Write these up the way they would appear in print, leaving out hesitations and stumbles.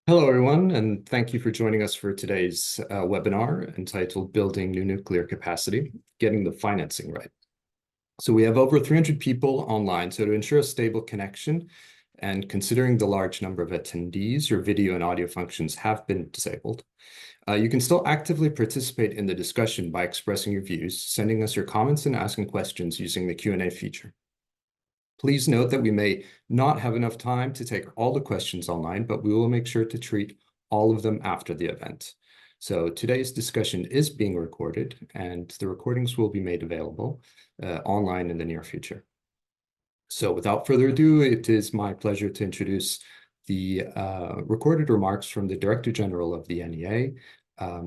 Hello, everyone, and thank you for joining us for today's webinar entitled Building New Nuclear Capacity, Getting the Financing Right. So we have over 300 people online, so to ensure a stable connection and considering the large number of attendees, your video and audio functions have been disabled. You can still actively participate in the discussion by expressing your views, sending us your comments, and asking questions using the Q&A feature. Please note that we may not have enough time to take all the questions online, but we will make sure to treat all of them after the event. So today's discussion is being recorded, and the recordings will be made available online in the near future. So without further ado, it is my pleasure to introduce the recorded remarks from the Director General of the NEA,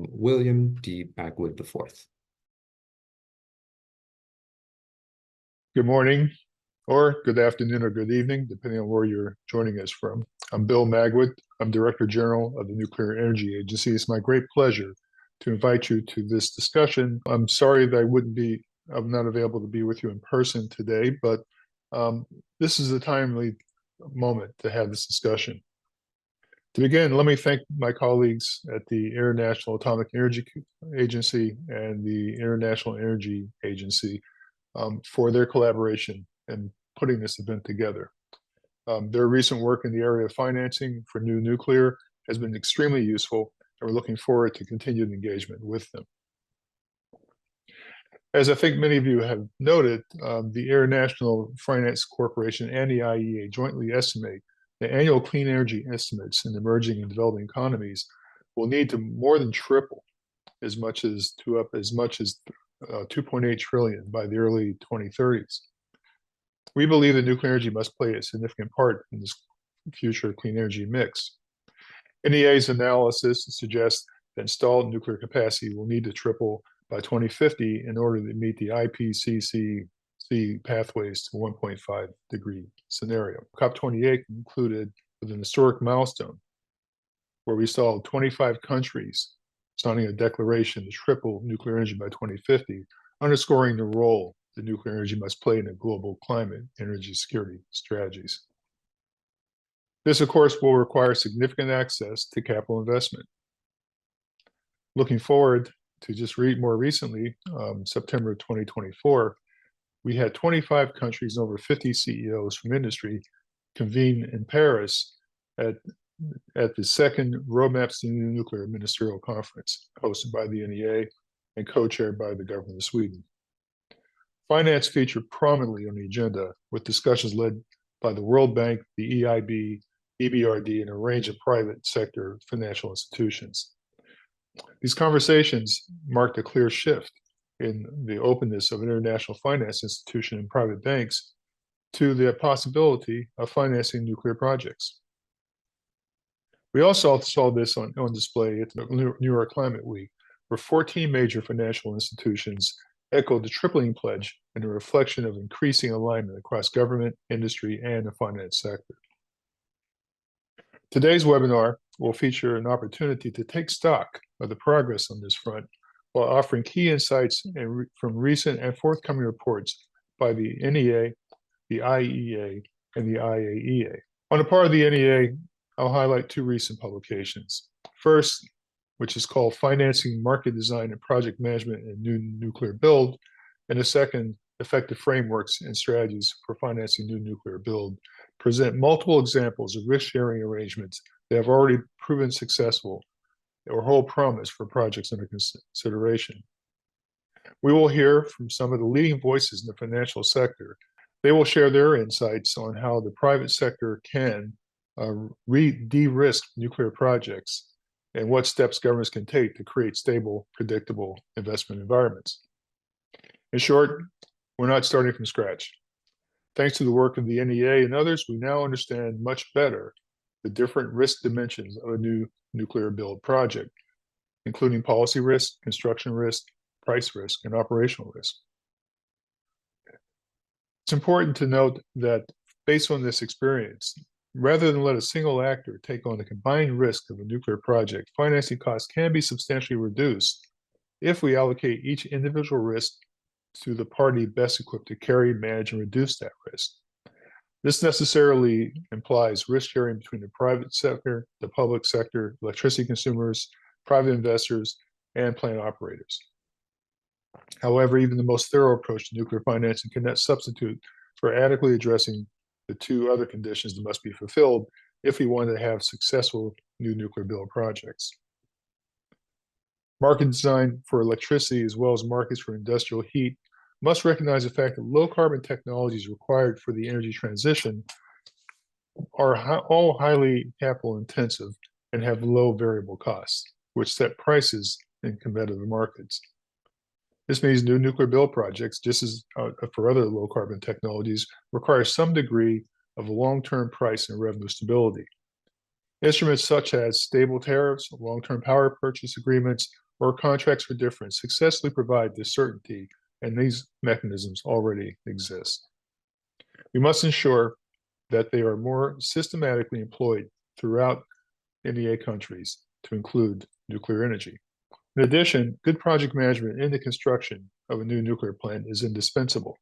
William D. Magwood IV. Good morning, or good afternoon, or good evening, depending on where you're joining us from. I'm Bill Magwood. I'm Director General of the Nuclear Energy Agency. It's my great pleasure to invite you to this discussion. I'm sorry that I'm not available to be with you in person today, but this is a timely moment to have this discussion. To begin, let me thank my colleagues at the International Atomic Energy Agency and the International Energy Agency for their collaboration in putting this event together. Their recent work in the area of financing for new nuclear has been extremely useful, and we're looking forward to continued engagement with them. As I think many of you have noted, the International Finance Corporation and the IAEA jointly estimate the annual clean energy estimates in emerging and developing economies will need to more than triple as much as 2.8 trillion by the early 2030s. We believe that nuclear energy must play a significant part in this future clean energy mix. NEA's analysis suggests that installed nuclear capacity will need to triple by 2050 in order to meet the IPCC pathways to 1.5 degree scenario. COP28 concluded with an historic milestone where we saw 25 countries signing a declaration to triple nuclear energy by 2050, underscoring the role that nuclear energy must play in the global climate energy security strategies. This, of course, will require significant access to capital investment. Looking forward to just more recently, September 2024, we had 25 countries and over 50 CEOs from industry convene in Paris at the second Roadmaps to New Nuclear Ministerial Conference, hosted by the NEA and co-chaired by the government of Sweden. Finance featured prominently on the agenda, with discussions led by the World Bank, the EIB, EBRD, and a range of private sector financial institutions. These conversations marked a clear shift in the openness of international finance institutions and private banks to the possibility of financing nuclear projects. We also saw this on display at the New York Climate Week, where 14 major financial institutions echoed the tripling pledge and a reflection of increasing alignment across government, industry, and the finance sector. Today's webinar will feature an opportunity to take stock of the progress on this front while offering key insights from recent and forthcoming reports by the NEA, the IEA, and the IAEA. On the part of the NEA, I'll highlight two recent publications. First, which is called Financing, Market Design, and Project Management in New Nuclear Build, and the second, Effective Frameworks and Strategies for Financing New Nuclear Build, present multiple examples of risk-sharing arrangements that have already proven successful or hold promise for projects under consideration. We will hear from some of the leading voices in the financial sector. They will share their insights on how the private sector can de-risk nuclear projects and what steps governments can take to create stable, predictable investment environments. In short, we're not starting from scratch. Thanks to the work of the NEA and others, we now understand much better the different risk dimensions of a new nuclear build project, including policy risk, construction risk, price risk, and operational risk. It's important to note that based on this experience, rather than let a single actor take on the combined risk of a nuclear project, financing costs can be substantially reduced if we allocate each individual risk to the party best equipped to carry, manage, and reduce that risk. This necessarily implies risk sharing between the private sector, the public sector, electricity consumers, private investors, and plant operators. However, even the most thorough approach to nuclear financing cannot substitute for adequately addressing the two other conditions that must be fulfilled if we want to have successful new nuclear build projects. Market design for electricity, as well as markets for industrial heat, must recognize the fact that low carbon technologies required for the energy transition are all highly capital intensive and have low variable costs, which set prices in competitive markets. This means new nuclear build projects, just as for other low carbon technologies, require some degree of long-term price and revenue stability. Instruments such as stable tariffs, long-term power purchase agreements, or contracts for difference successfully provide this certainty, and these mechanisms already exist. We must ensure that they are more systematically employed throughout NEA countries to include nuclear energy. In addition, good project management in the construction of a new nuclear plant is indispensable.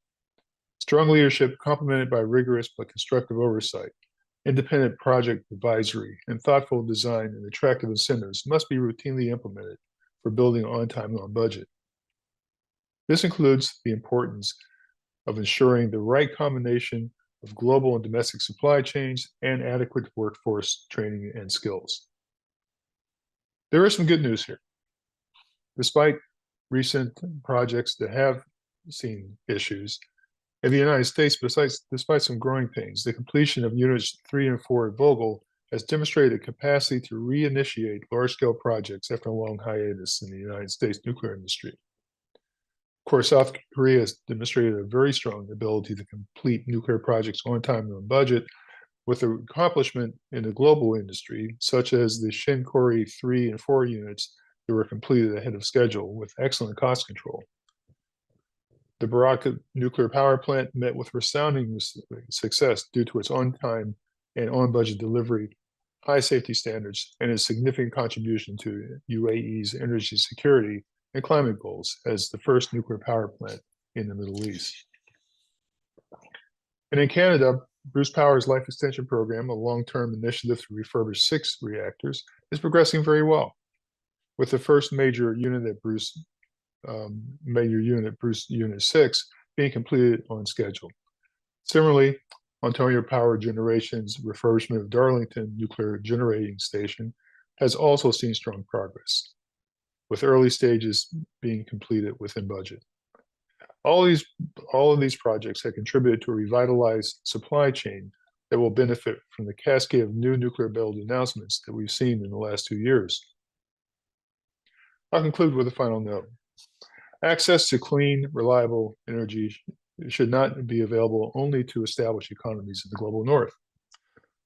Strong leadership, complemented by rigorous but constructive oversight, independent project advisory, and thoughtful design and attractive incentives must be routinely implemented for building on time and on budget. This includes the importance of ensuring the right combination of global and domestic supply chains and adequate workforce training and skills. There is some good news here. Despite recent projects that have seen issues, in the United States, despite some growing pains, the completion of units 3 and 4 at Vogtle has demonstrated a capacity to reinitiate large-scale projects after a long hiatus in the United States nuclear industry. Of course, South Korea has demonstrated a very strong ability to complete nuclear projects on time and on budget, with an accomplishment in the global industry, such as the Shinkori 3 and 4 units that were completed ahead of schedule with excellent cost control. The Baraka nuclear power plant met with resounding success due to its on-time and on-budget delivery, high safety standards, and its significant contribution to UAE's energy security and climate goals as the first nuclear power plant in the Middle East. And in Canada, Bruce Power's Life Extension Program, a long-term initiative to refurbish 6 reactors, is progressing very well, with the first major unit at Bruce Unit 6 being completed on schedule. Similarly, Ontario Power Generation's refurbishment of Darlington Nuclear Generating Station has also seen strong progress, with early stages being completed within budget. All of these projects have contributed to a revitalized supply chain that will benefit from the cascade of new nuclear build announcements that we've seen in the last 2 years. I'll conclude with a final note. Access to clean, reliable energy should not be available only to established economies in the global north.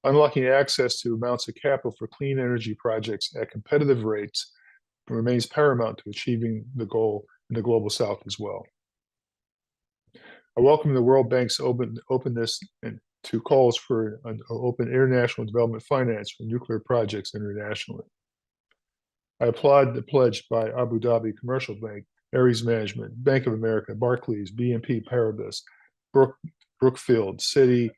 Unlocking access to amounts of capital for clean energy projects at competitive rates remains paramount to achieving the goal in the global south as well. I welcome the World Bank's openness to calls for an open international development finance for nuclear projects internationally. I applaud the pledge by Abu Dhabi Commercial Bank, Ares Management, Bank of America, Barclays, BNP Paribas, Brookfield, Citi,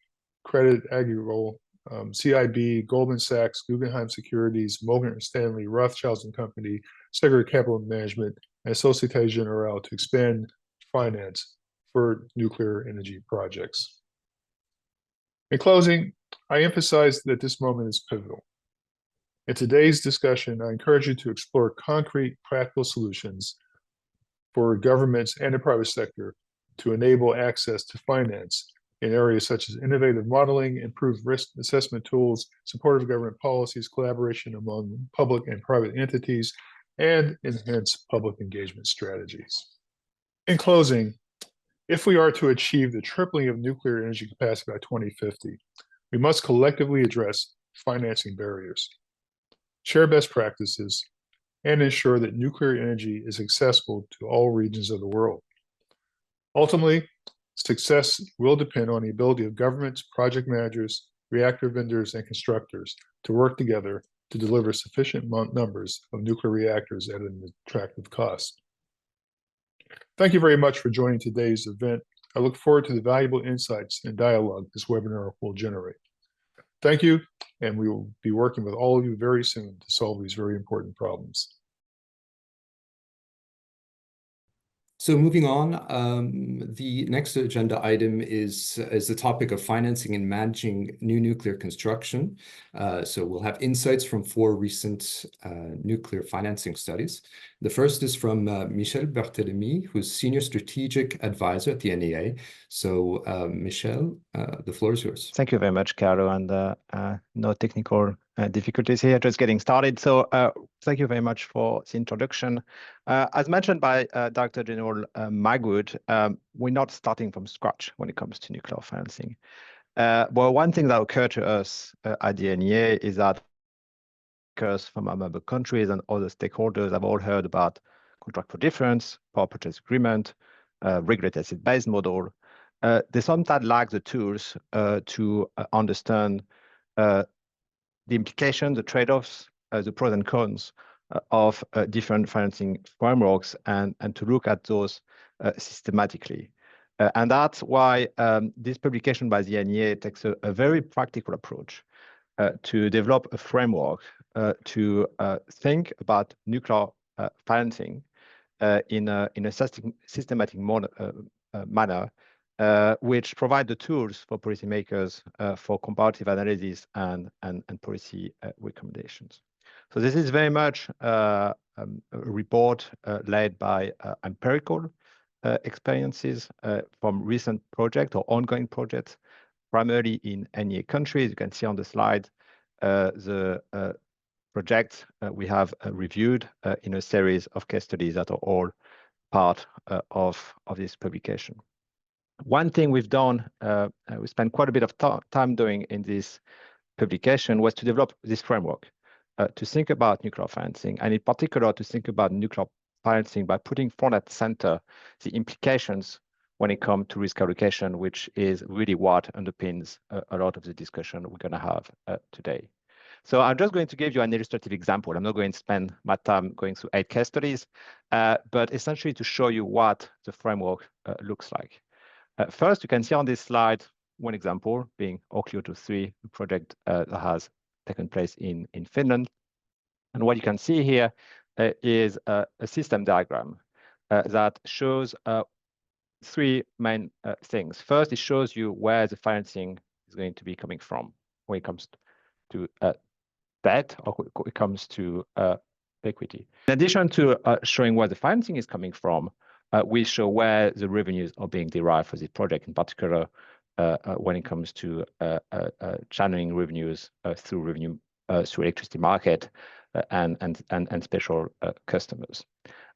Credit Agricole, CIB, Goldman Sachs, Guggenheim Securities, Morgan Stanley, Rothschilds & Company, Segregated Capital Management, and Societe Generale to expand finance for nuclear energy projects. In closing, I emphasize that this moment is pivotal. In today's discussion, I encourage you to explore concrete, practical solutions for governments and the private sector to enable access to finance in areas such as innovative modeling, improved risk assessment tools, supportive government policies, collaboration among public and private entities, and enhanced public engagement strategies. In closing, if we are to achieve the tripling of nuclear energy capacity by 2050, we must collectively address financing barriers, share best practices, and ensure that nuclear energy is accessible to all regions of the world. Ultimately, success will depend on the ability of governments, project managers, reactor vendors, and constructors to work together to deliver sufficient numbers of nuclear reactors at an attractive cost. Thank you very much for joining today's event I look forward to the valuable insights and dialogue this webinar will generate. Thank you, and we will be working with all of you very soon to solve these very important problems. So moving on, the next agenda item is the topic of financing and managing new nuclear construction. So we'll have insights from 4 recent nuclear financing studies. The first is from Michel Barthélemy, who's Senior Strategic Advisor at the NEA. So Michel, the floor is yours. Thank you very much, Carlo, and no technical difficulties here, just getting started. So thank you very much for the introduction. As mentioned by Dr. General Magwood, we're not starting from scratch when it comes to nuclear financing. Well, one thing that occurred to us at the NEA is that from our member countries and other stakeholders have all heard about contract for difference, power purchase agreement, regulated asset-based model. They sometimes lack the tools to understand the implications, the trade-offs, the pros and cons of different financing frameworks, and to look at those systematically. And that's why this publication by the NEA takes a very practical approach to develop a framework to think about nuclear financing in a systematic manner, which provide the tools for policymakers for comparative analysis and policy recommendations. So this is very much a report led by empirical experiences from recent projects or ongoing projects, primarily in NEA countries. You can see on the slide the projects we have reviewed in a series of case studies that are all part of this publication. One thing we've done, we spent quite a bit of time doing in this publication, was to develop this framework to think about nuclear financing, and in particular to think about nuclear financing by putting front and center the implications when it comes to risk allocation, which is really what underpins a lot of the discussion we're going to have today. So I'm just going to give you an illustrative example. I'm not going to spend my time going through 8 case studies, but essentially to show you what the framework looks like. First, you can see on this slide one example being Olkiluoto 3, a project that has taken place in Finland. And what you can see here is a system diagram that shows 3 main things. First, it shows you where the financing is going to be coming from when it comes to debt or when it comes to equity. In addition to showing where the financing is coming from, we show where the revenues are being derived for this project, in particular when it comes to channeling revenues through electricity market and special customers.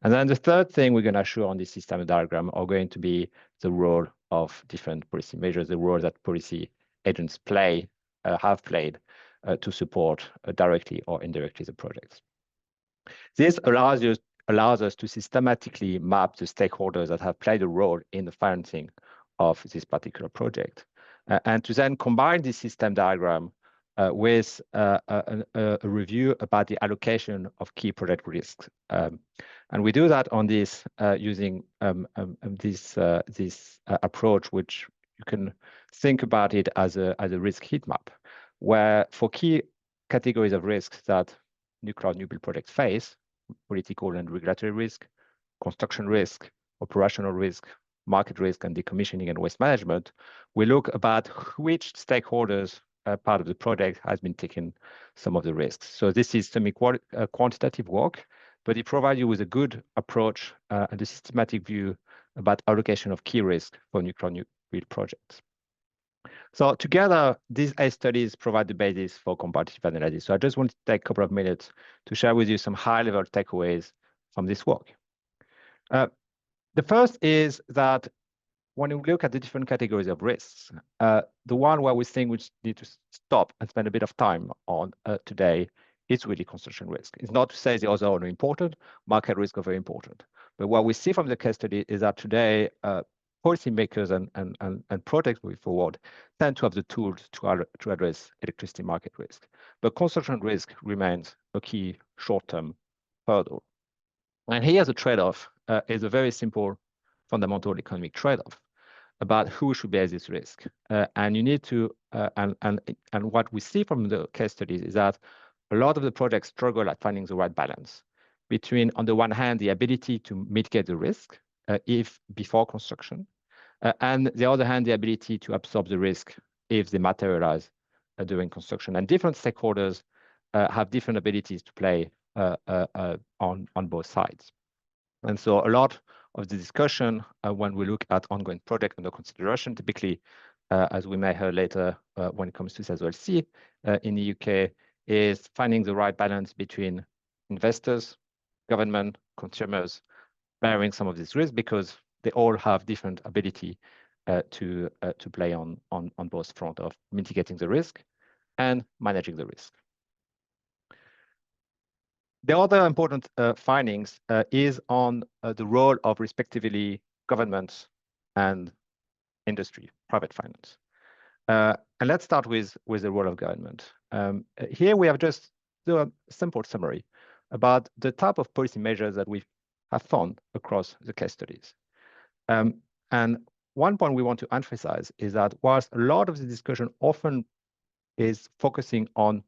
And then the third thing we're going to show on this system diagram are going to be the role of different policy measures, the role that policy agents have played to support directly or indirectly the projects. This allows us to systematically map the stakeholders that have played a role in the financing of this particular project, and to then combine this system diagram with a review about the allocation of key project risks. And we do that on this using this approach, which you can think about it as a risk heat map, where for key categories of risks that nuclear new build projects face, political and regulatory risk, construction risk, operational risk, market risk, and decommissioning and waste management, we look about which stakeholders part of the project has been taking some of the risks. So this is quantitative work, but it provides you with a good approach and a systematic view about allocation of key risk for nuclear new build projects. So together, these 8 studies provide the basis for comparative analysis. So I just want to take a couple of minutes to share with you some high-level takeaways from this work. The first is that when we look at the different categories of risks, the one where we think we need to stop and spend a bit of time on today is really construction risk. It's not to say the others are not important, market risk are very important. But what we see from the case study is that today, policymakers and projects moving forward tend to have the tools to address electricity market risk. But construction risk remains a key short-term hurdle. And here the trade-off is a very simple fundamental economic trade-off. about who should bear this risk. And you need to, and what we see from the case studies is that a lot of the projects struggle at finding the right balance between, on the one hand, the ability to mitigate the risk if before construction, and the other hand, the ability to absorb the risk if they materialize during construction. And different stakeholders have different abilities to play on both sides. And so a lot of the discussion when we look at ongoing project under consideration, typically, as we may hear later when it comes to SLC in the UK, is finding the right balance between investors, government, consumers, bearing some of this risk because they all have different ability to play on both front of mitigating the risk and managing the risk. The other important findings is on the role of respectively governments and industry, private finance. And let's start with the role of government. Here we have just do a simple summary about the type of policy measures that we have found across the case studies. And one point we want to emphasize is that whilst a lot of the discussion often is focusing on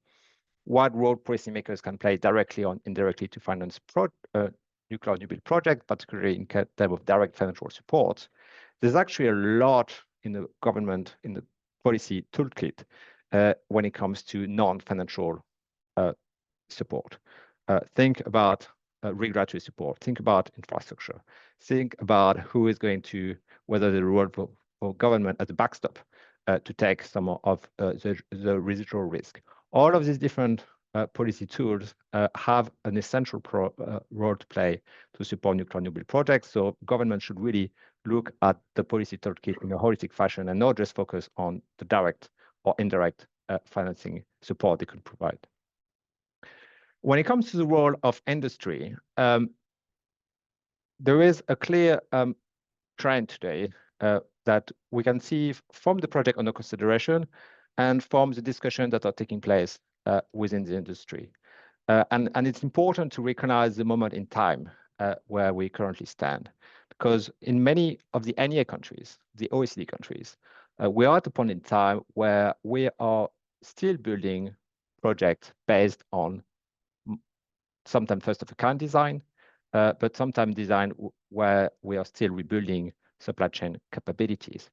what role policymakers can play directly or indirectly to finance nuclear new build project, particularly in terms of direct financial support, there's actually a lot in the government, in the policy toolkit when it comes to non-financial support. Think about regulatory support, think about infrastructure, think about who is going to, whether the role for government as a backstop to take some of the residual risk. All of these different policy tools have an essential role to play to support nuclear new build projects. So government should really look at the policy toolkit in a holistic fashion and not just focus on the direct or indirect financing support they could provide. When it comes to the role of industry, there is a clear trend today that we can see from the project under consideration and from the discussions that are taking place within the industry. And it's important to recognize the moment in time where we currently stand, because in many of the NEA countries, the OECD countries, we are at a point in time where we are still building projects based on sometimes first of a kind design, but sometimes design where we are still rebuilding supply chain capabilities.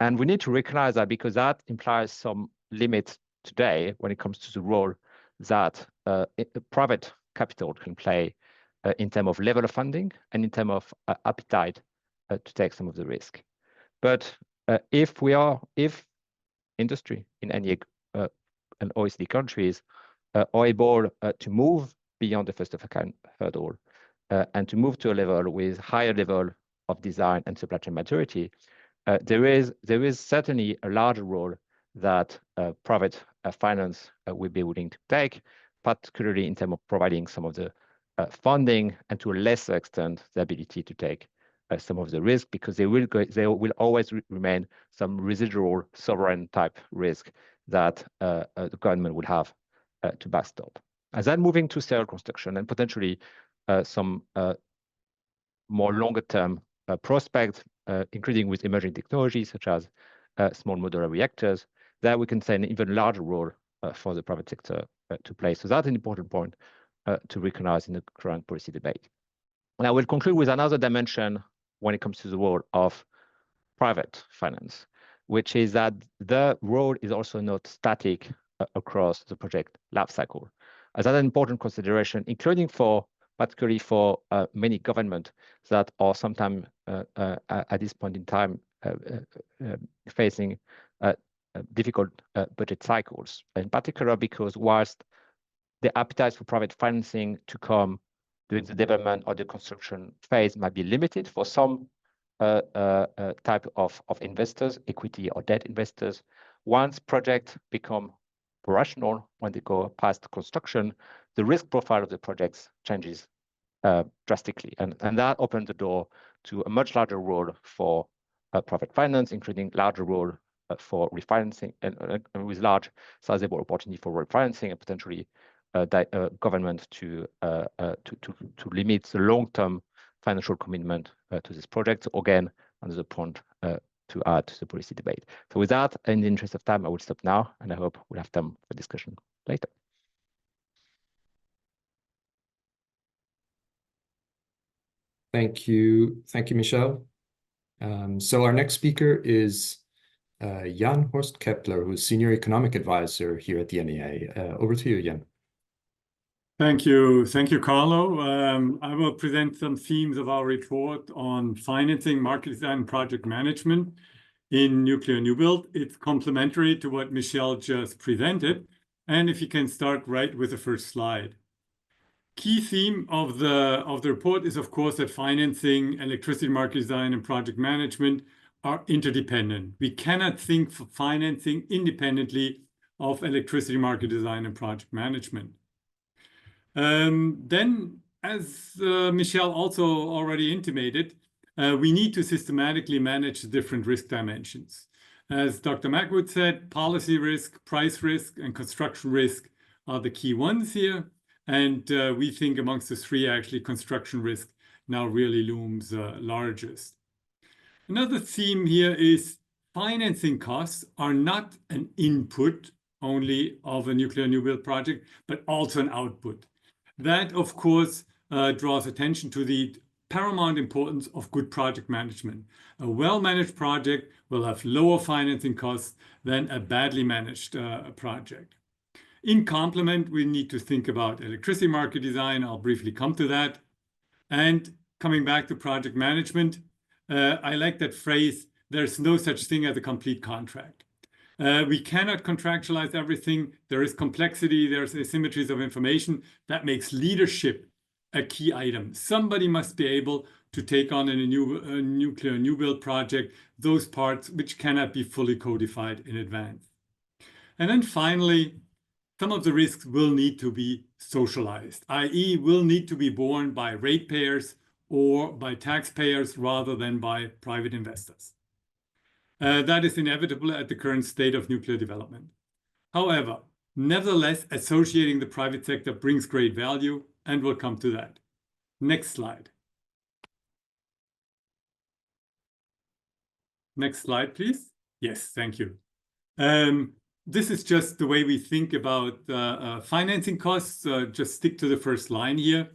And we need to recognize that because that implies some limits today when it comes to the role that private capital can play in terms of level of funding and in terms of appetite to take some of the risk. But if industry in any and OECD countries are able to move beyond the first of a kind hurdle and to move to a level with higher level of design and supply chain maturity, there is certainly a larger role that private finance will be willing to take, particularly in terms of providing some of the funding and to a lesser extent the ability to take some of the risk, because there will always remain some residual sovereign type risk that the government would have to backstop. And then moving to serial construction and potentially some more longer term prospects, including with emerging technologies such as small modular reactors, that we can say an even larger role for the private sector to play. So that's an important point to recognize in the current policy debate. And I will conclude with another dimension when it comes to the role of private finance, which is that the role is also not static across the project life cycle. As an important consideration, including particularly for many governments that are sometimes at this point in time facing difficult budget cycles, in particular because whilst the appetite for private financing to come during the development or the construction phase might be limited for some type of investors, equity or debt investors, once projects become operational, when they go past construction, the risk profile of the projects changes drastically. And that opens the door to a much larger role for private finance, including larger role for refinancing and with large sizable opportunity for refinancing and potentially government to limit the long-term financial commitment to this project. So again, another point to add to the policy debate. So with that, in the interest of time, I will stop now, and I hope we'll have time for discussion later. Thank you, Michel. So our next speaker is Jan Horst Kepler, who's Senior Economic Advisor here at the NEA. Over to you, Jan. Thank you, Carlo. I will present some themes of our report on financing, market design, and project management in nuclear new build. It's complementary to what Michel just presented. And if you can start right with the first slide. Key theme of the report is, of course, that financing, electricity market design, and project management are interdependent. We cannot think for financing independently of electricity market design and project management. Then, as Michel also already intimated, we need to systematically manage the different risk dimensions. As Dr. Magwood said, policy risk, price risk, and construction risk are the key ones here. And we think amongst the three, actually, construction risk now really looms largest. Another theme here is financing costs are not an input only of a nuclear new build project, but also an output. That, of course, draws attention to the paramount importance of good project management. A well-managed project will have lower financing costs than a badly managed project. In complement, we need to think about electricity market design. I'll briefly come to that. And coming back to project management, I like that phrase, there's no such thing as a complete contract. We cannot contractualize everything. There is complexity, there's asymmetries of information. That makes leadership a key item. Somebody must be able to take on in a nuclear new build project those parts which cannot be fully codified in advance. And then finally, some of the risks will need to be socialized, i.e. will need to be borne by ratepayers or by taxpayers rather than by private investors. That is inevitable at the current state of nuclear development. However, nevertheless, associating the private sector brings great value, and we'll come to that. Next slide. Next slide, please. Yes, thank you. This is just the way we think about financing costs. Just stick to the first line here,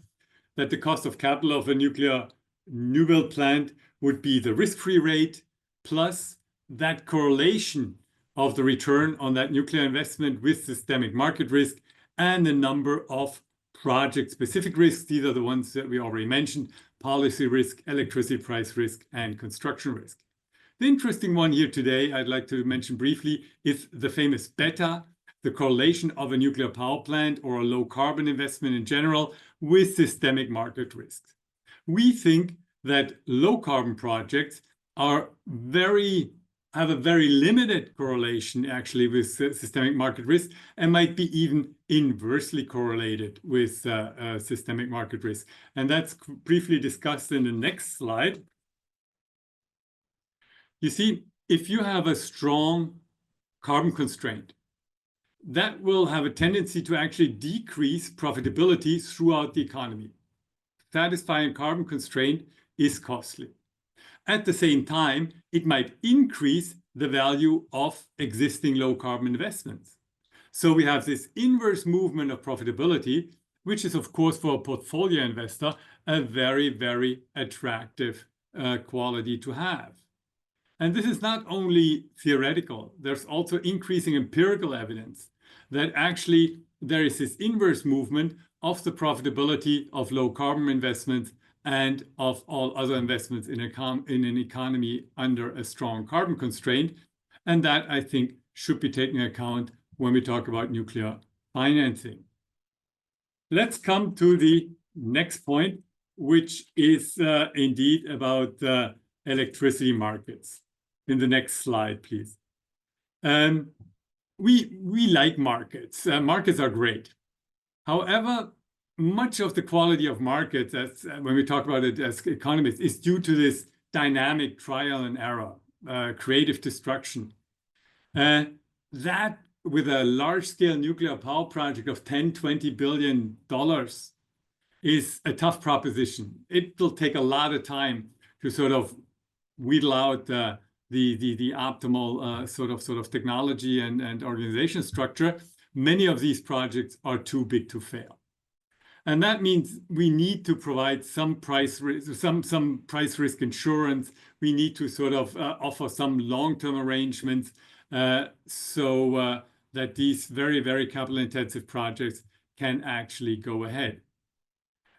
that the cost of capital of a nuclear new build plant would be the risk-free rate plus that correlation of the return on that nuclear investment with systemic market risk and the number of project-specific risks. These are the ones that we already mentioned: policy risk, electricity price risk, and construction risk. The interesting one here today, I'd like to mention briefly, is the famous beta, the correlation of a nuclear power plant or a low carbon investment in general with systemic market risks. We think that low carbon projects have a very limited correlation actually with systemic market risk and might be even inversely correlated with systemic market risk. And that's briefly discussed in the next slide. You see, if you have a strong carbon constraint, that will have a tendency to actually decrease profitability throughout the economy. Satisfying carbon constraint is costly. At the same time, it might increase the value of existing low carbon investments. So we have this inverse movement of profitability, which is, of course, for a portfolio investor, a very, very attractive quality to have. And this is not only theoretical, there's also increasing empirical evidence that actually there is this inverse movement of the profitability of low carbon investments and of all other investments in an economy under a strong carbon constraint. And that, I think, should be taken into account when we talk about nuclear financing. Let's come to the next point, which is indeed about electricity markets. In the next slide, please. We like markets. Markets are great. However, much of the quality of markets, when we talk about it as economists, is due to this dynamic trial and error, creative destruction. That with a large-scale nuclear power project of $10–20 billion is a tough proposition. It will take a lot of time to sort of wheedle out the the optimal sort of technology and organization structure, many of these projects are too big to fail. And that means we need to provide some price risk, some price risk insurance. We need to sort of offer some long-term arrangements so that these very, very capital-intensive projects can actually go ahead.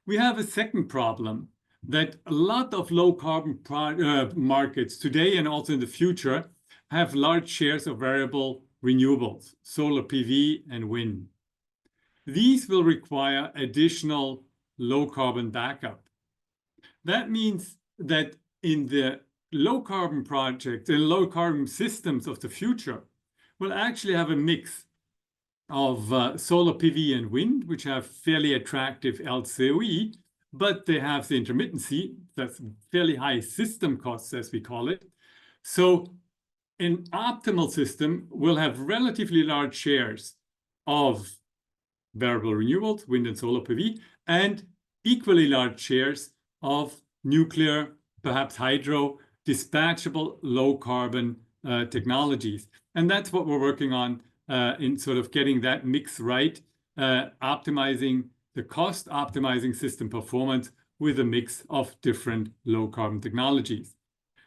We have a second problem, that a lot of low-carbon markets today and also in the future have large shares of variable renewables, solar PV and wind. These will require additional low-carbon backup. That means that in the low-carbon projects and low-carbon systems of the future, we'll actually have a mix of solar PV and wind, which have fairly attractive LCOE, but they have the intermittency, that's fairly high system costs, as we call it. So an optimal system will have relatively large shares of variable renewables, wind and solar PV, and equally large shares of nuclear, perhaps hydro, dispatchable low-carbon technologies. And that's what we're working on in sort of getting that mix right, optimizing the cost, optimizing system performance with a mix of different low-carbon technologies.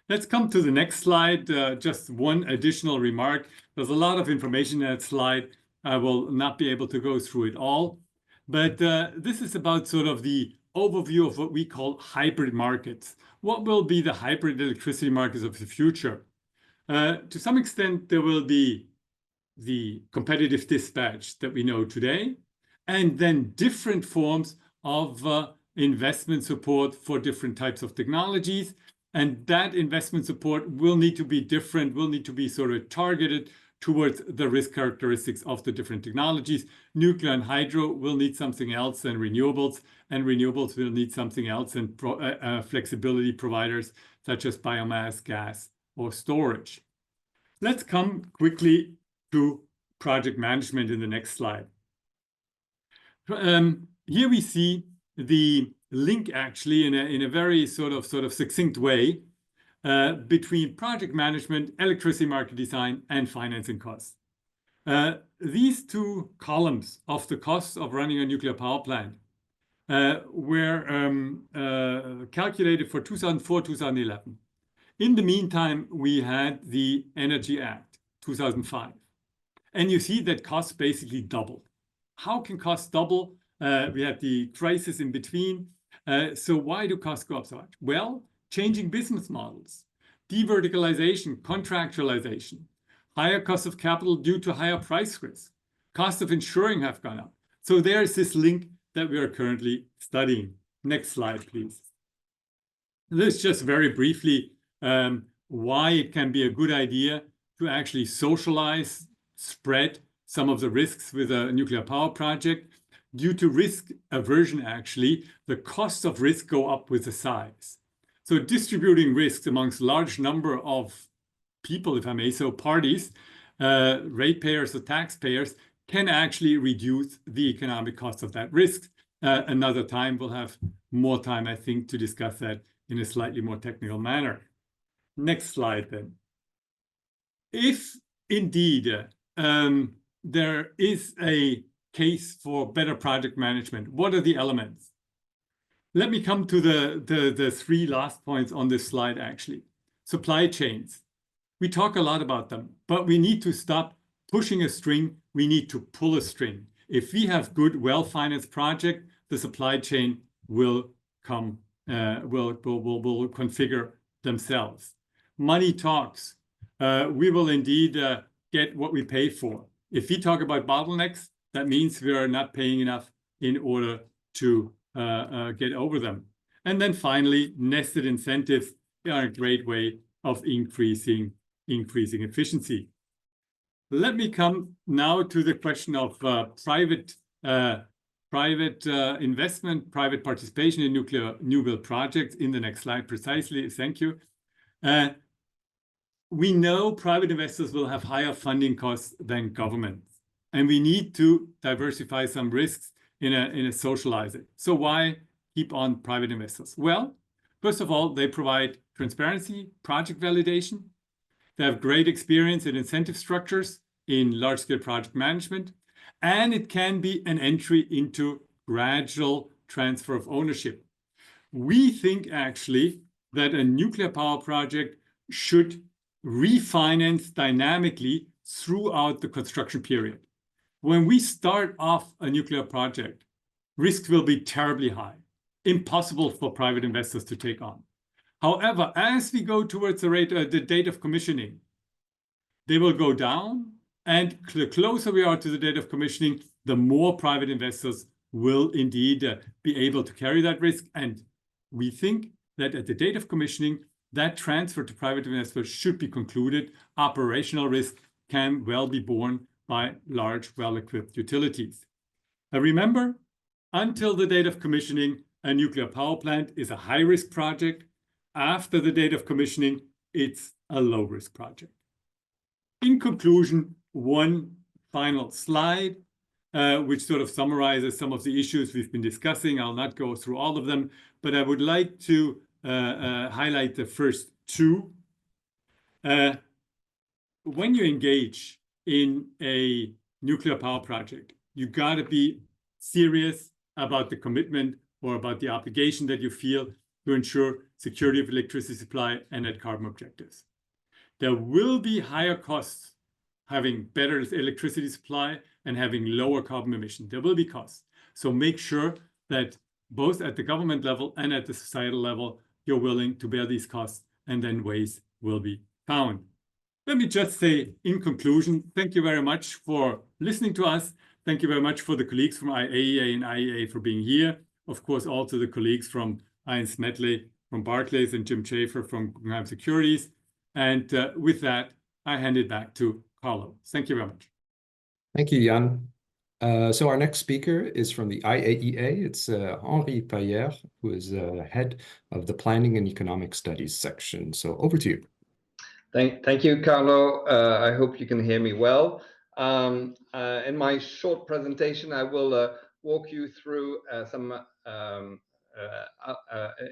Let's come to the next slide. Just one additional remark. There's a lot of information in that slide. I will not be able to go through it all, but this is about sort of the overview of what we call hybrid markets. What will be the hybrid electricity markets of the future? To some extent, there will be the competitive dispatch that we know today, and then different forms of investment support for different types of technologies. And that investment support will need to be different, will need to be sort of targeted towards the risk characteristics of the different technologies. Nuclear and hydro will need something else than renewables, and renewables will need something else than flexibility providers such as biomass, gas, or storage. Let's come quickly to project management in the next slide. Here we see the link actually in a very sort of succinct way between project management, electricity market design, and financing costs. These two columns of the costs of running a nuclear power plant were calculated for 2004-2011. In the meantime, we had the Energy Act 2005. And you see that costs basically doubled. How can costs double? We had the crisis in between. So why do costs go up so much? Well, changing business models, deverticalization, contractualization, higher cost of capital due to higher price risk, cost of insuring have gone up. So there is this link that we are currently studying. Next slide, please. This is just very briefly why it can be a good idea to actually socialize, spread some of the risks with a nuclear power project. Due to risk aversion, actually, the costs of risk go up with the size. So distributing risks amongst a large number of people, if I may say, parties, ratepayers or taxpayers, can actually reduce the economic cost of that risk. Another time, we'll have more time, I think, to discuss that in a slightly more technical manner. Next slide, then. If indeed there is a case for better project management, what are the elements? Let me come to the three last points on this slide, actually. Supply chains. We talk a lot about them, but we need to stop pushing a string. We need to pull a string. If we have good, well-financed project, the supply chain will come, will configure themselves. Money talks. We will indeed get what we pay for. If we talk about bottlenecks, that means we are not paying enough in order to get over them. And then finally, nested incentives are a great way of increasing efficiency. Let me come now to the question of private investment, private participation in nuclear new build projects in the next slide precisely. Thank you. We know private investors will have higher funding costs than governments, and we need to diversify some risks in a socializer. So why keep on private investors? Well, first of all, they provide transparency, project validation. They have great experience in incentive structures, in large-scale project management, and it can be an entry into gradual transfer of ownership. We think actually that a nuclear power project should refinance dynamically throughout the construction period. When we start off a nuclear project, risks will be terribly high, impossible for private investors to take on. However, as we go towards the date of commissioning, they will go down, and the closer we are to the date of commissioning, the more private investors will indeed be able to carry that risk. And we think that at the date of commissioning, that transfer to private investors should be concluded. Operational risk can well be borne by large, well-equipped utilities. Remember, until the date of commissioning, a nuclear power plant is a high-risk project. After the date of commissioning, it's a low-risk project. In conclusion, one final slide, which sort of summarizes some of the issues we've been discussing. I'll not go through all of them, but I would like to highlight the first two. When you engage in a nuclear power project, you got to be serious about the commitment or about the obligation that you feel to ensure security of electricity supply and net carbon objectives. There will be higher costs having better electricity supply and having lower carbon emission. There will be costs. So make sure that both at the government level and at the societal level, you're willing to bear these costs, and then ways will be found. Let me just say in conclusion, thank you very much for listening to us. Thank you very much for the colleagues from IAEA and IAEA for being here. Of course, also the colleagues from Ian Smedley from Barclays and Jim Schaefer from Guggenheim Securities. And with that, I hand it back to Carlo. Thank you very much. Thank you, Jan. So our next speaker is from the IAEA. It's Henri Payer, who is head of the Planning and Economic Studies section. So over to you. Thank you, Carlo. I hope you can hear me well. In my short presentation, I will walk you through some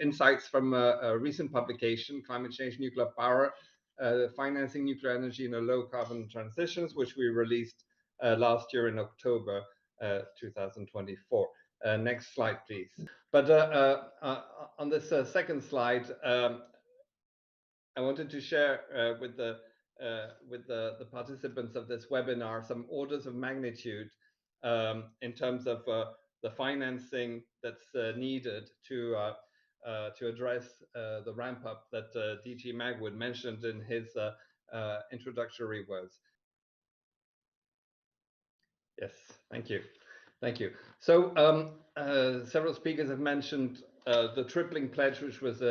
insights from a recent publication, Climate Change, Nuclear Power, Financing Nuclear Energy in a Low Carbon Transitions, which we released last year in October 2024. Next slide, please. But on this second slide, I wanted to share with the participants of this webinar some orders of magnitude in terms of the financing that's needed to address the ramp up that DG Magwood mentioned in his introductory words. Yes, thank you. Thank you. So several speakers have mentioned the tripling pledge, which was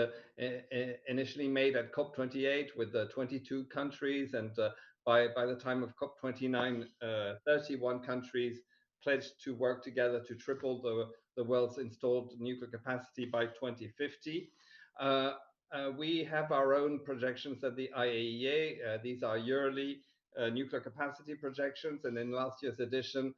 initially made at COP28 with 22 countries, and by the time of COP29, 31 countries pledged to work together to triple the world's installed nuclear capacity by 2050. We have our own projections at the IAEA. These are yearly nuclear capacity projections, and in last year's edition,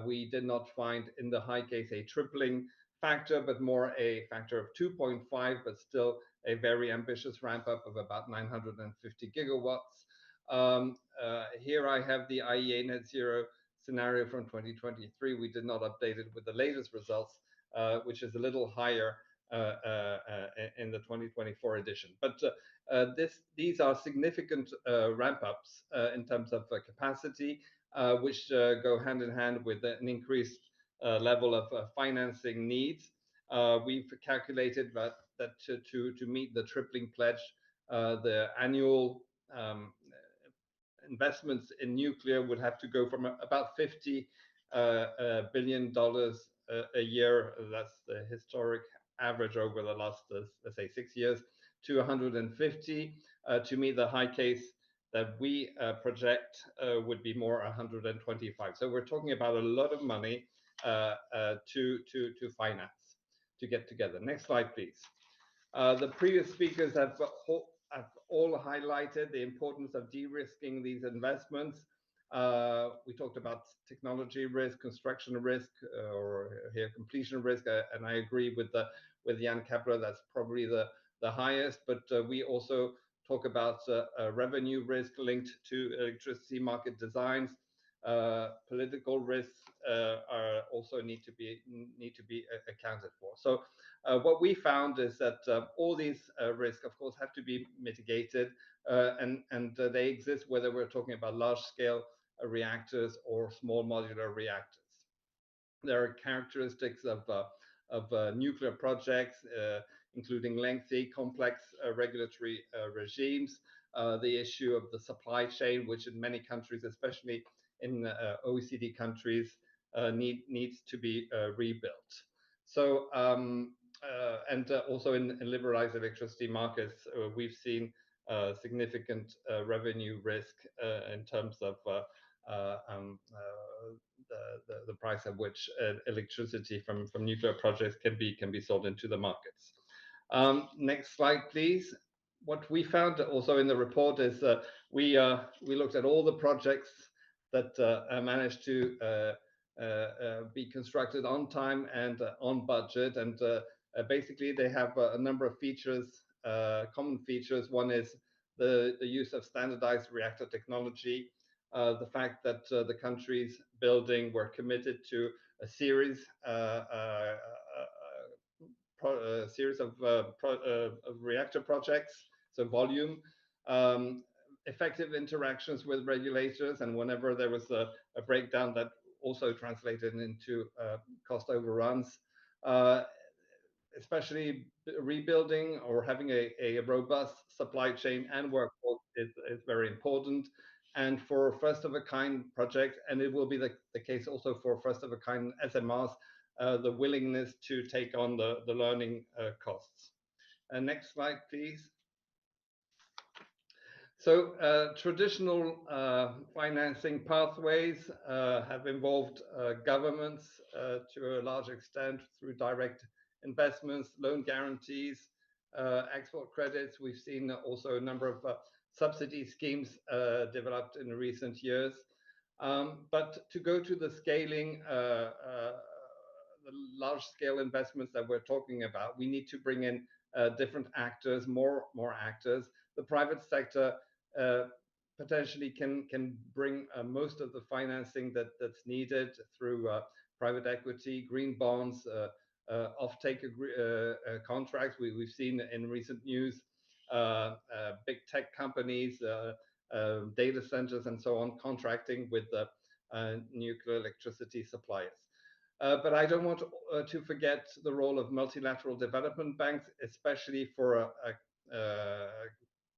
we did not find in the high case a tripling factor, but more a factor of 2.5, but still a very ambitious ramp up of about 950 gigawatts. Here I have the IEA net zero scenario from 2023. We did not update it with the latest results, which is a little higher in the 2024 edition. But these are significant ramp ups in terms of capacity, which go hand in hand with an increased level of financing needs. We've calculated that to meet the tripling pledge, the annual investments in nuclear would have to go from about $50 billion a year. That's the historic average over the last, let's say, 6 years, to 150 to meet the high case that we project would be more 125. So we're talking about a lot of money to finance, to get together. Next slide, please. The previous speakers have all highlighted the importance of de-risking these investments. We talked about technology risk, construction risk, or here completion risk, and I agree with Jan Kepler. That's probably the highest. But we also talk about revenue risk linked to electricity market designs. Political risks are also need to be accounted for. So what we found is that all these risks, of course, have to be mitigated, and they exist whether we're talking about large-scale reactors or small modular reactors. There are characteristics of nuclear projects, including lengthy, complex regulatory regimes, the issue of the supply chain, which in many countries, especially in OECD countries, needs to be rebuilt. So, and also in liberalized electricity markets, we've seen significant revenue risk in terms of the price at which electricity from nuclear projects can be sold into the markets. Next slide, please. What we found also in the report is we looked at all the projects that managed to be constructed on time and on budget, and basically they have a number of features, common features. One is the use of standardized reactor technology, the fact that the countries building were committed to a series of reactor projects, so volume, effective interactions with regulators, and whenever there was a breakdown, that also translated into cost overruns. Especially rebuilding or having a robust supply chain and workforce is very important. And for first-of-a-kind projects, and it will be the case also for first-of-a-kind SMRs, the willingness to take on the learning costs. Next slide, please. So traditional financing pathways have involved governments to a large extent through direct investments, loan guarantees, export credits. We've seen also a number of subsidy schemes developed in recent years. But to go to the scaling, the large-scale investments that we're talking about, we need to bring in different actors, more actors. The private sector potentially can bring most of the financing that's needed through private equity, green bonds, offtake contracts. We've seen in recent news big tech companies, data centers, and so on, contracting with the nuclear electricity suppliers. But I don't want to forget the role of multilateral development banks, especially for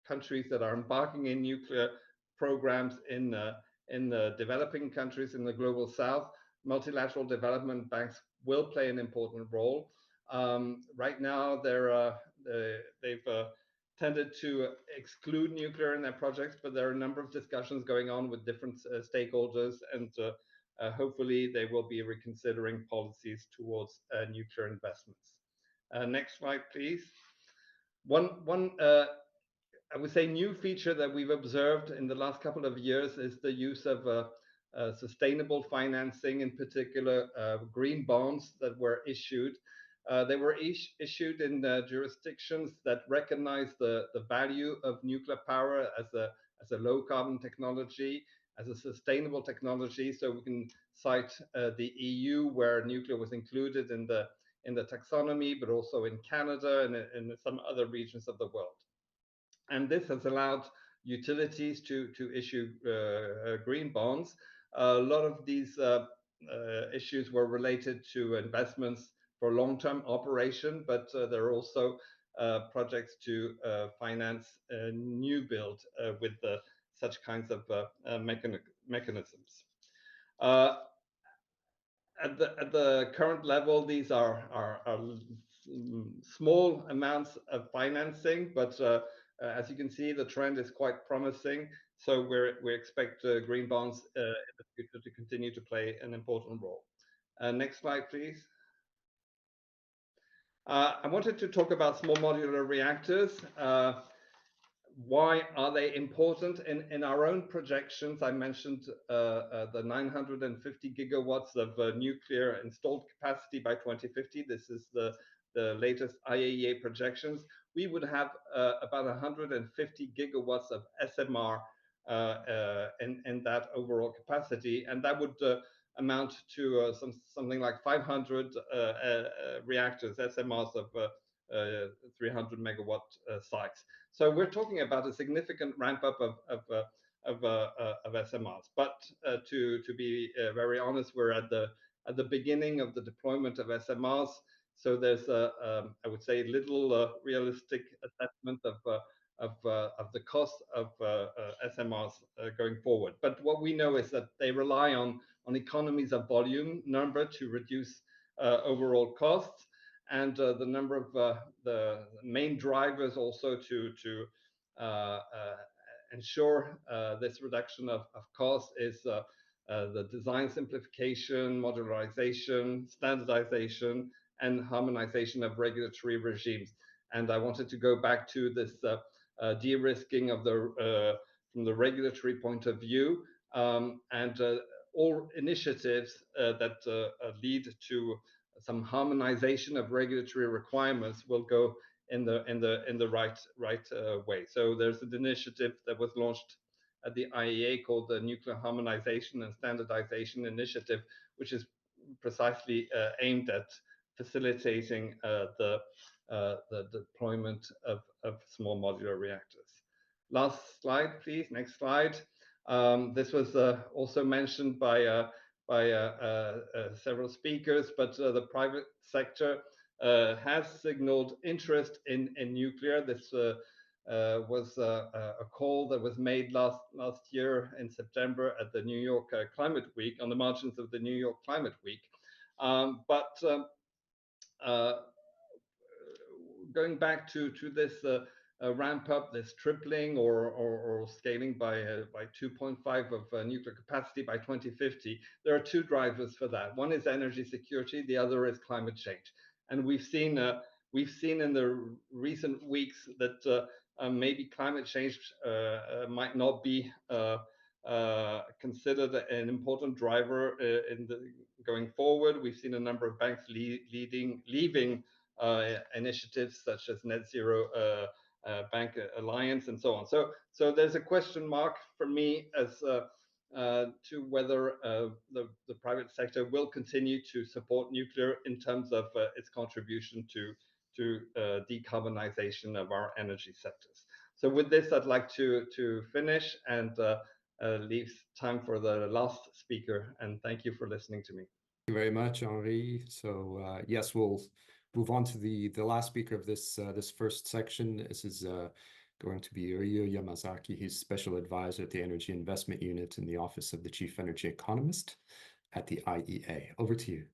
countries that are embarking in nuclear programs in the developing countries in the global south. Multilateral development banks will play an important role. Right now, they've tended to exclude nuclear in their projects, but there are a number of discussions going on with different stakeholders, and hopefully they will be reconsidering policies towards nuclear investments. Next slide, please. One I would say new feature that we've observed in the last couple of years is the use of sustainable financing, in particular green bonds that were issued. They were issued in jurisdictions that recognize the value of nuclear power as a low carbon technology, as a sustainable technology. So we can cite the EU, where nuclear was included in the taxonomy, but also in Canada and in some other regions of the world. And this has allowed utilities to issue green bonds. A lot of these issues were related to investments for long-term operation, but there are also projects to finance new build with such kinds of mechanisms. At the current level, these are small amounts of financing, but as you can see, the trend is quite promising. So we expect green bonds in the future to continue to play an important role. Next slide, please. I wanted to talk about small modular reactors. why are they important? In our own projections, I mentioned the 950 gigawatts of nuclear installed capacity by 2050. This is the latest IAEA projections. We would have about 150 gigawatts of SMR in that overall capacity, and that would amount to something like 500 reactors, SMRs of 300 megawatt size. So we're talking about a significant ramp up of SMRs. But to be very honest, we're at the beginning of the deployment of SMRs. So there's I would say little realistic assessment of the cost of SMRs going forward. But what we know is that they rely on economies of volume number to reduce overall costs, and the number of the main drivers also to ensure this reduction of cost is the design simplification, modularization, standardization, and harmonization of regulatory regimes. And I wanted to go back to this de-risking of the from the regulatory point of view, and all initiatives that lead to some harmonization of regulatory requirements will go in the right way. So there's an initiative that was launched at the IAEA called the Nuclear Harmonization and Standardization Initiative, which is precisely aimed at facilitating the deployment of small modular reactors. Last slide, please. Next slide. This was also mentioned by several speakers, but the private sector has signaled interest in nuclear. This was a call that was made last year in September at the New York Climate Week, on the margins of the New York Climate Week. Going back to this ramp up, this tripling or scaling by 2.5 of nuclear capacity by 2050, there are two drivers for that. One is energy security, the other is climate change. And we've seen in the recent weeks that maybe climate change might not be considered an important driver going forward. We've seen a number of banks leaving initiatives such as Net Zero Bank Alliance and so on. So there's a question mark for me as to whether the private sector will continue to support nuclear in terms of its contribution to decarbonization of our energy sectors. So with this, I'd like to finish and leave time for the last speaker. And thank you for listening to me. Thank you very much, Henri. So yes, we'll move on to the last speaker of this first section. This is going to be Ryo Yamazaki. He's Special Advisor at the Energy Investment Unit in the Office of the Chief Energy Economist at the IEA. Over to you.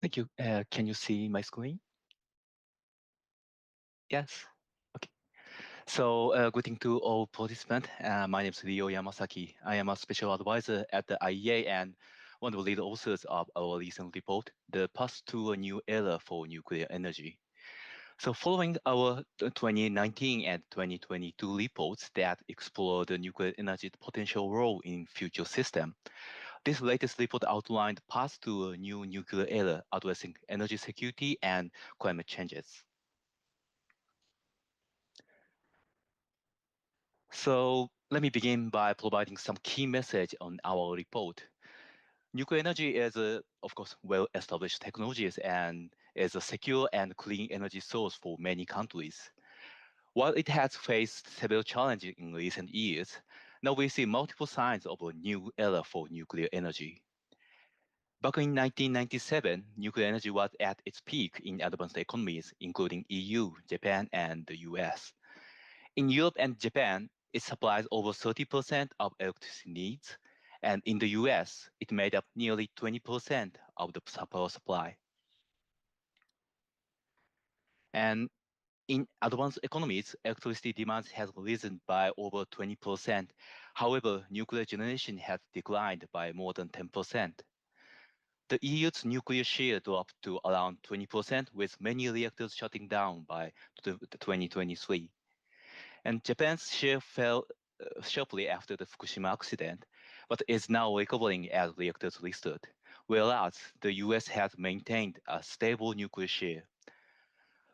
Thank you. Can you see my screen? Yes. Okay. So greeting to all participants. My name is Ryo Yamazaki. I am a special advisor at the IEA and one of the lead authors of our recent report, The Path to a New Era for Nuclear Energy. So following our 2019 and 2022 reports that explore the nuclear energy's potential role in future system, this latest report outlined paths to a new nuclear era addressing energy security and climate changes. So let me begin by providing some key message on our report. Nuclear energy is, of course, well-established technologies and is a secure and clean energy source for many countries. While it has faced several challenges in recent years, now we see multiple signs of a new era for nuclear energy. Back in 1997, nuclear energy was at its peak in advanced economies, including EU, Japan, and the US. In Europe and Japan, it supplies over 30% of electricity needs, and in the US, it made up nearly 20% of the power supply. And in advanced economies, electricity demand has risen by over 20%. However, nuclear generation has declined by more than 10%. The EU's nuclear share dropped to around 20%, with many reactors shutting down by 2023. And Japan's share fell sharply after the Fukushima accident, but is now recovering as reactors restart, whereas the US has maintained a stable nuclear share.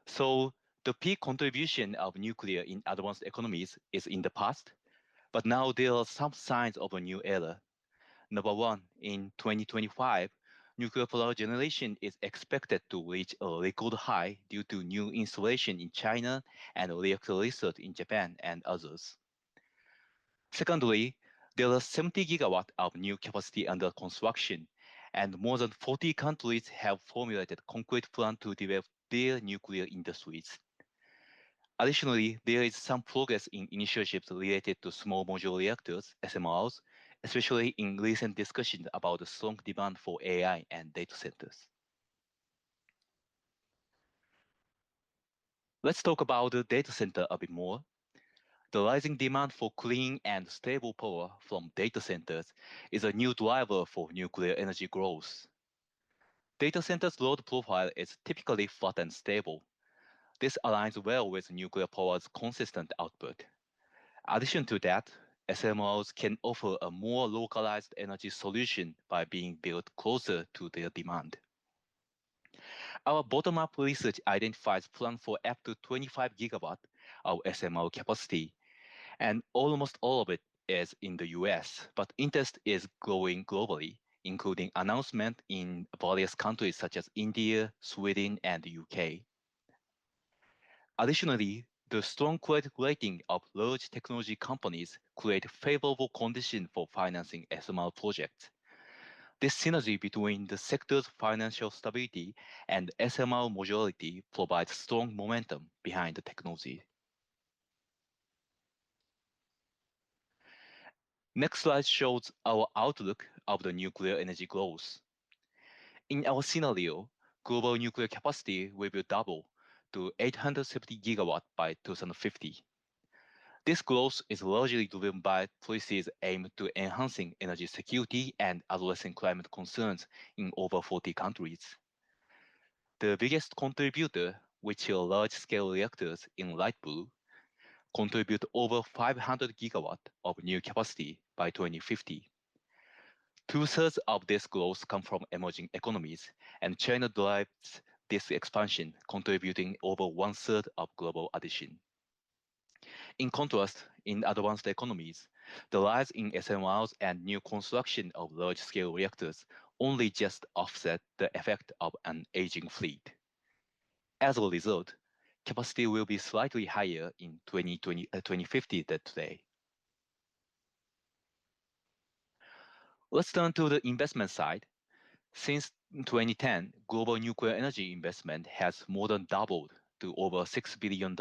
So the peak contribution of nuclear in advanced economies is in the past, but now there are some signs of a new era. Number one, in 2025, nuclear power generation is expected to reach a record high due to new installation in China and reactor restart in Japan and others. Secondly, there are 70 gigawatts of new capacity under construction, and more than 40 countries have formulated concrete plans to develop their nuclear industries. Additionally, there is some progress in initiatives related to small modular reactors, SMRs, especially in recent discussions about the strong demand for AI and data centers. Let's talk about the data center a bit more. The rising demand for clean and stable power from data centers is a new driver for nuclear energy growth. Data centers' load profile is typically flat and stable. This aligns well with nuclear power's consistent output. In addition to that, SMRs can offer a more localized energy solution by being built closer to their demand. Our bottom-up research identifies plans for up to 25 gigawatts of SMR capacity, and almost all of it is in the US, but interest is growing globally, including announcements in various countries such as India, Sweden, and the UK. Additionally, the strong credit rating of large technology companies create favorable conditions for financing SMR projects. This synergy between the sector's financial stability and SMR modularity provides strong momentum behind the technology. Next slide shows our outlook of the nuclear energy growth. In our scenario, global nuclear capacity will double to 870 gigawatts by 2050. This growth is largely driven by policies aimed to enhancing energy security and addressing climate concerns in over 40 countries. The biggest contributor, which are large-scale reactors in light blue, contribute over 500 gigawatts of new capacity by 2050. Two-thirds of this growth come from emerging economies, and China drives this expansion, contributing over one-third of global addition. In contrast, in advanced economies, the rise in SMRs and new construction of large-scale reactors only just offset the effect of an aging fleet. As a result, capacity will be slightly higher in 2050 than today. Let's turn to the investment side. Since 2010, global nuclear energy investment has more than doubled to over $6 billion.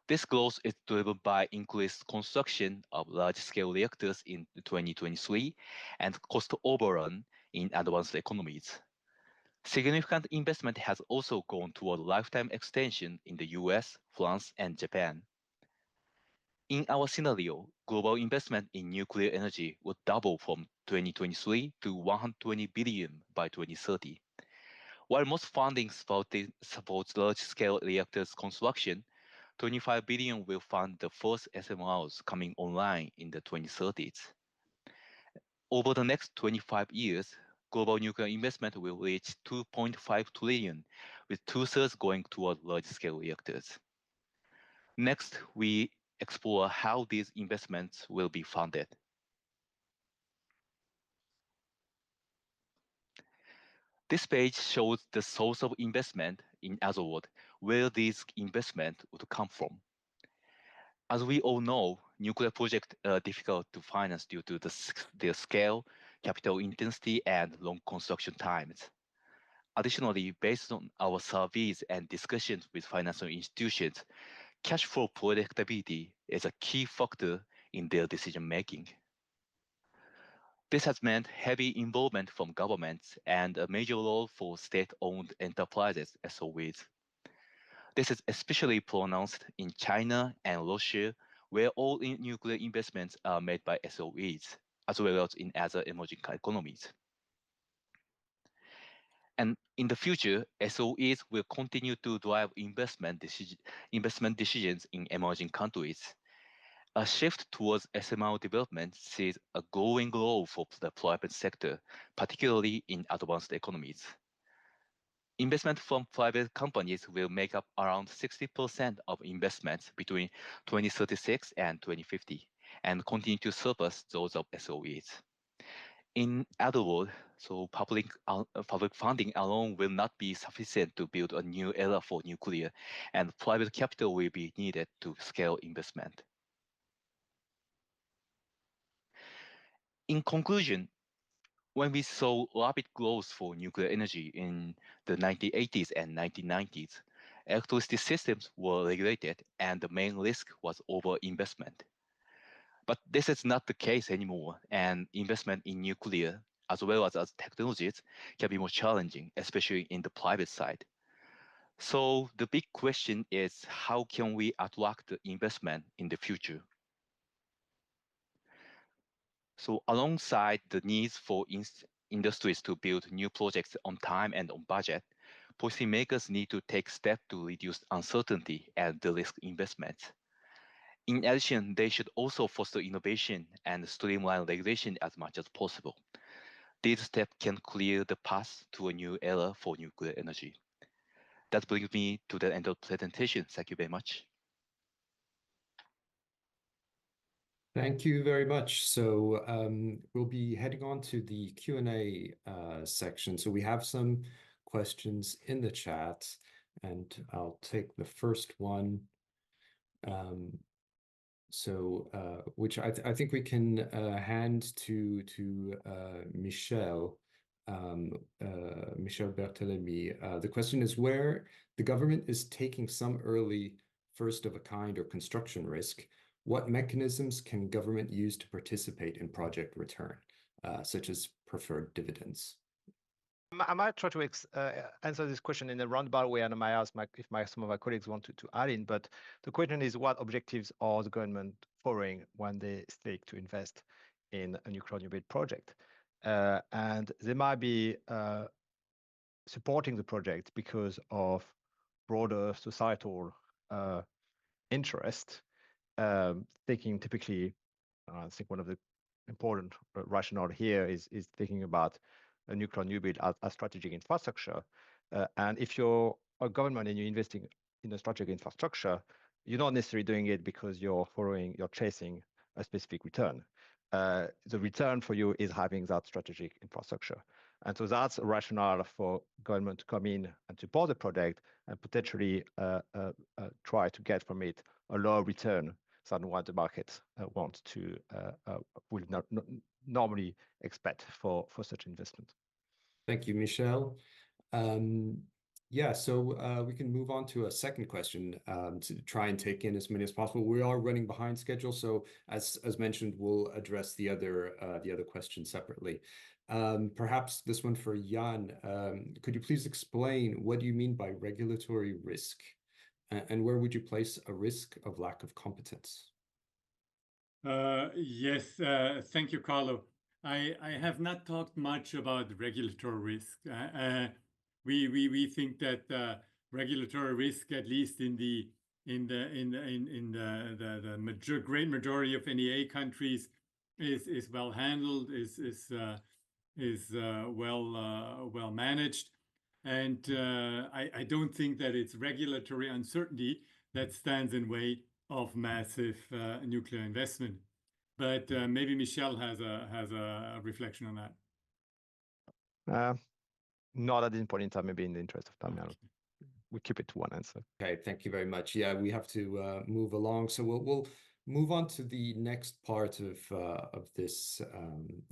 This growth is driven by increased construction of large-scale reactors in 2023 and cost overrun in advanced economies. Significant investment has also gone toward lifetime extension in the US, France, and Japan. In our scenario, global investment in nuclear energy would double from 2023 to 120 billion by 2030. While most funding supports large-scale reactors construction, 25 billion will fund the first SMRs coming online in the 2030s. Over the next 25 years, global nuclear investment will reach 2.5 trillion, with two-thirds going toward large-scale reactors. Next, we explore how these investments will be funded. This page shows the source of investment, in other words, where these investments would come from. As we all know, nuclear projects are difficult to finance due to their scale, capital intensity, and long construction times. Additionally, based on our surveys and discussions with financial institutions, cash flow predictability is a key factor in their decision-making. This has meant heavy involvement from governments and a major role for state-owned enterprises, SOEs. This is especially pronounced in China and Russia, where all nuclear investments are made by SOEs, as well as in other emerging economies. And in the future, SOEs will continue to drive investment decisions in emerging countries. A shift towards SMR development sees a growing role for the private sector, particularly in advanced economies. Investment from private companies will make up around 60% of investments between 2036 and 2050, and continue to surpass those of SOEs. In other words, so public funding alone will not be sufficient to build a new era for nuclear, and private capital will be needed to scale investment. In conclusion, when we saw rapid growth for nuclear energy in the 1980s and 1990s, electricity systems were regulated and the main risk was overinvestment. But this is not the case anymore, and investment in nuclear, as well as technologies, can be more challenging, especially in the private side. So the big question is, how can we attract the investment in the future? So alongside the needs for industries to build new projects on time and on budget, policymakers need to take steps to reduce uncertainty and de-risk investments. In addition, they should also foster innovation and streamline regulation as much as possible. These steps can clear the path to a new era for nuclear energy. That brings me to the end of the presentation. Thank you very much. Thank you very much. So we'll be heading on to the Q&A section. So we have some questions in the chat, and I'll take the first one. Which I think we can hand to Michel Berthelemy. The question is, where the government is taking some early first-of-a-kind or construction risk, what mechanisms can government use to participate in project return, such as preferred dividends? I might try to answer this question in a roundabout way, and I might ask if some of my colleagues want to add in. But the question is, what objectives are the government following when they seek to invest in a nuclear new build project? And they might be supporting the project because of broader societal interest. Thinking typically, I think one of the important rationale here is thinking about a nuclear new build as strategic infrastructure. And if you're a government and you're investing in a strategic infrastructure, you're not necessarily doing it because you're chasing a specific return. The return for you is having that strategic infrastructure. And so that's a rationale for government to come in and support the project and potentially try to get from it a lower return than what the market wants to will not normally expect for such investment. Thank you, Michel. Yeah, so we can move on to a second question to try and take in as many as possible. We are running behind schedule, so as mentioned, we'll address the other question separately. Perhaps this one for Jan. Could you please explain what you mean by regulatory risk, and where would you place a risk of lack of competence? Yes, thank you, Carlo. I have not talked much about regulatory risk. We think that regulatory risk, at least in the great majority of NEA countries, is well handled, is well managed, and I don't think that it's regulatory uncertainty that stands in way of massive nuclear investment. But maybe Michel has a reflection on that. Not at this point in time, maybe in the interest of time. Okay. We keep it to one answer. Okay, thank you very much. Yeah, we have to move along. So we'll move on to the next part of this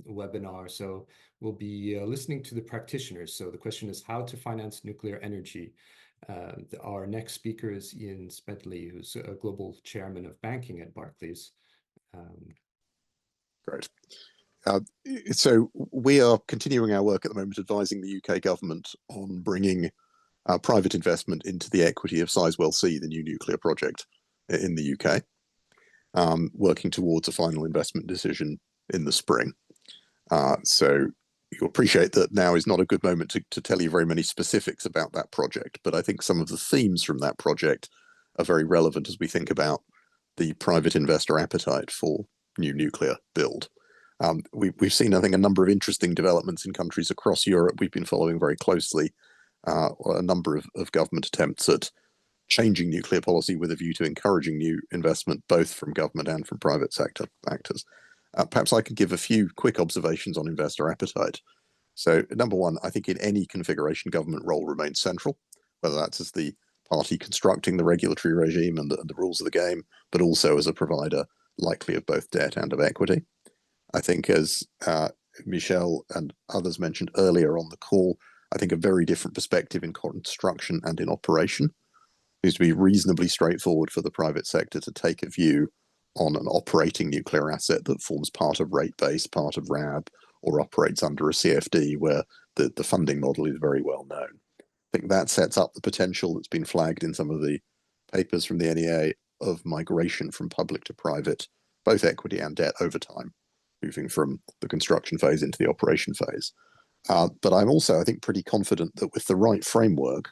webinar. So we'll be listening to the practitioners. So the question is how to finance nuclear energy. Our next speaker is Ian Smedley, who's a global chairman of banking at Barclays. Great. So we are continuing our work at the moment advising the UK government on bringing private investment into the equity of Sizewell C, the new nuclear project in the UK, working towards a final investment decision in the spring. So you appreciate that now is not a good moment to tell you very many specifics about that project, but I think some of the themes from that project are very relevant as we think about the private investor appetite for new nuclear build. We've seen, I think, a number of interesting developments in countries across Europe. We've been following very closely a number of government attempts at changing nuclear policy with a view to encouraging new investment, both from government and from private sector actors. Perhaps I could give a few quick observations on investor appetite. So, number one, I think in any configuration, government role remains central, whether that's as the party constructing the regulatory regime and the rules of the game, but also as a provider likely of both debt and of equity. I think, as Michel and others mentioned earlier on the call, I think a very different perspective in construction and in operation is to be reasonably straightforward for the private sector to take a view on an operating nuclear asset that forms part of rate base, part of RAB, or operates under a CFD where the funding model is very well known. I think that sets up the potential that's been flagged in some of the papers from the NEA of migration from public to private, both equity and debt over time, moving from the construction phase into the operation phase. But I'm also, I think, pretty confident that with the right framework,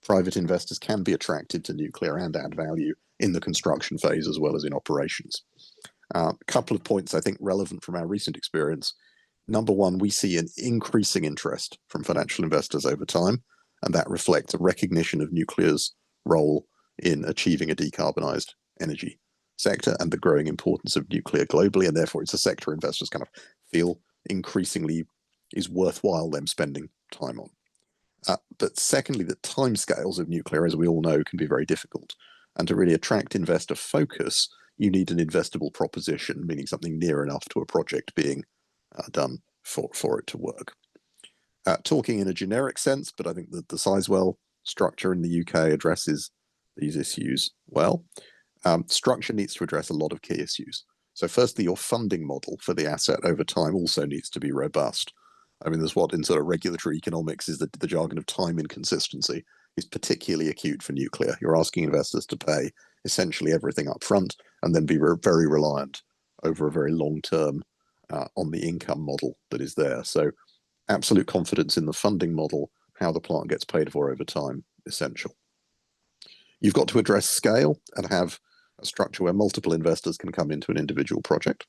private investors can be attracted to nuclear and add value in the construction phase as well as in operations. A couple of points I think relevant from our recent experience. Number one, we see an increasing interest from financial investors over time, and that reflects a recognition of nuclear's role in achieving a decarbonised energy sector and the growing importance of nuclear globally, and therefore it's a sector investors kind of feel increasingly is worthwhile them spending time on. But secondly, the timescales of nuclear, as we all know, can be very difficult. And to really attract investor focus, you need an investable proposition, meaning something near enough to a project being done for it to work. Talking in a generic sense, but I think that the Sizewell structure in the UK addresses these issues well. Structure needs to address a lot of key issues. So firstly, your funding model for the asset over time also needs to be robust. I mean, there's what in sort of regulatory economics is the jargon of time inconsistency is particularly acute for nuclear. You're asking investors to pay essentially everything up front and then be very reliant over a very long term on the income model that is there. So absolute confidence in the funding model, how the plant gets paid for over time, essential. You've got to address scale and have a structure where multiple investors can come into an individual project.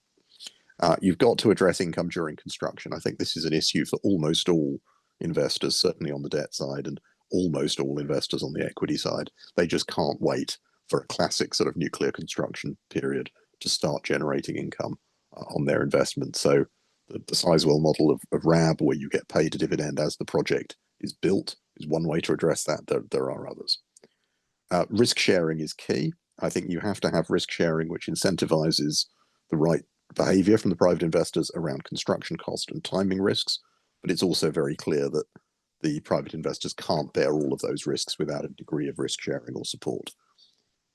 You've got to address income during construction. I think this is an issue for almost all investors, certainly on the debt side, and almost all investors on the equity side. They just can't wait for a classic sort of nuclear construction period to start generating income on their investment. So the Sizewell model of RAB, where you get paid a dividend as the project is built, is one way to address that. There are others. Risk sharing is key. I think you have to have risk sharing which incentivizes the right behavior from the private investors around construction cost and timing risks, but it's also very clear that the private investors can't bear all of those risks without a degree of risk sharing or support.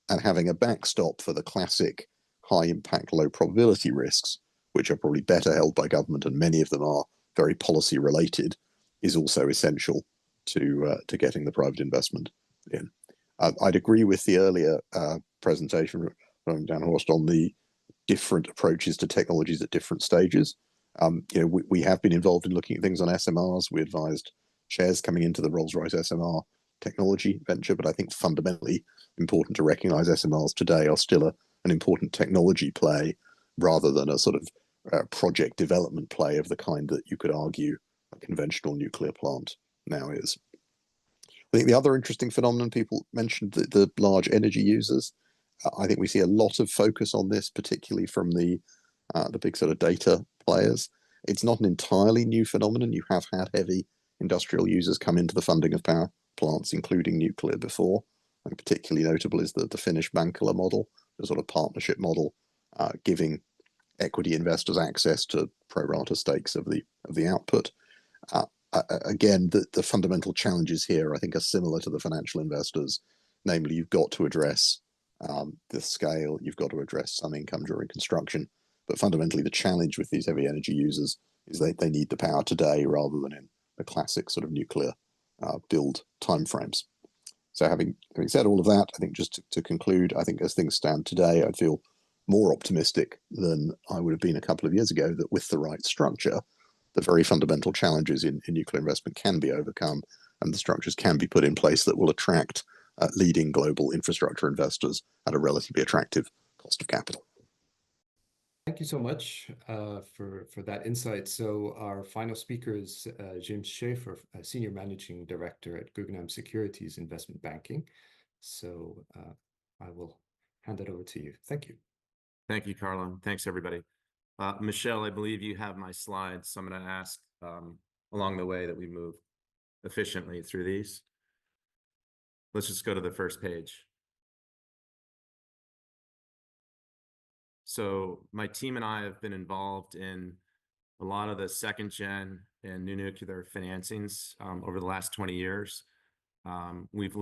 And having a backstop for the classic high impact, low probability risks, which are probably better held by government, and many of them are very policy related, is also essential to getting the private investment in. I'd agree with the earlier presentation from Dan Horst on the different approaches to technologies at different stages. We have been involved in looking at things on SMRs. We advised shares coming into the Rolls-Royce SMR technology venture, but I think fundamentally important to recognize SMRs today are still an important technology play rather than a sort of project development play of the kind that you could argue a conventional nuclear plant now is. I think the other interesting phenomenon, people mentioned the large energy users. I think we see a lot of focus on this, particularly from the big sort of data players. It's not an entirely new phenomenon. You have had heavy industrial users come into the funding of power plants, including nuclear before. And particularly notable is the Finnish Mankala model, the sort of partnership model, giving equity investors access to pro rata stakes of the output. Again, the fundamental challenges here, I think, are similar to the financial investors. Namely, you've got to address the scale, you've got to address some income during construction. But fundamentally, the challenge with these heavy energy users is they need the power today rather than in the classic sort of nuclear build timeframes. So having said all of that, I think just to conclude, I think as things stand today, I'd feel more optimistic than I would have been a couple of years ago that with the right structure, the very fundamental challenges in nuclear investment can be overcome, and the structures can be put in place that will attract leading global infrastructure investors at a relatively attractive cost of capital. Thank you so much for that insight. So our final speaker is James Schaefer, Senior Managing Director at Guggenheim Securities Investment Banking. So I will hand it over to you. Thank you. Thank you, Carlo. Thanks, everybody. Michelle, I believe you have my slides, so I'm going to ask along the way that we move efficiently through these. Let's just go to the first page. So my team and I have been involved in a lot of the second gen and new nuclear financings over the last 20 years. We've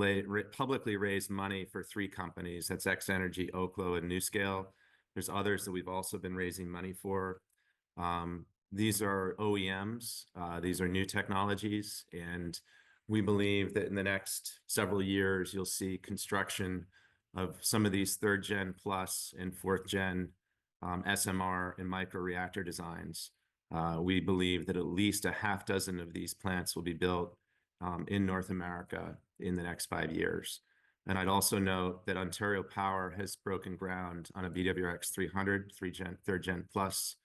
publicly raised money for 3 companies. That's X Energy, Oklo, and NuScale. There's others that we've also been raising money for. These are OEMs. These are new technologies. And we believe that in the next several years, you'll see construction of some of these 3rd gen plus and 4th gen SMR and microreactor designs. We believe that at least a half dozen of these plants will be built in North America in the next 5 years. And I'd also note that Ontario Power has broken ground on a BWRX 300, 3rd gen plus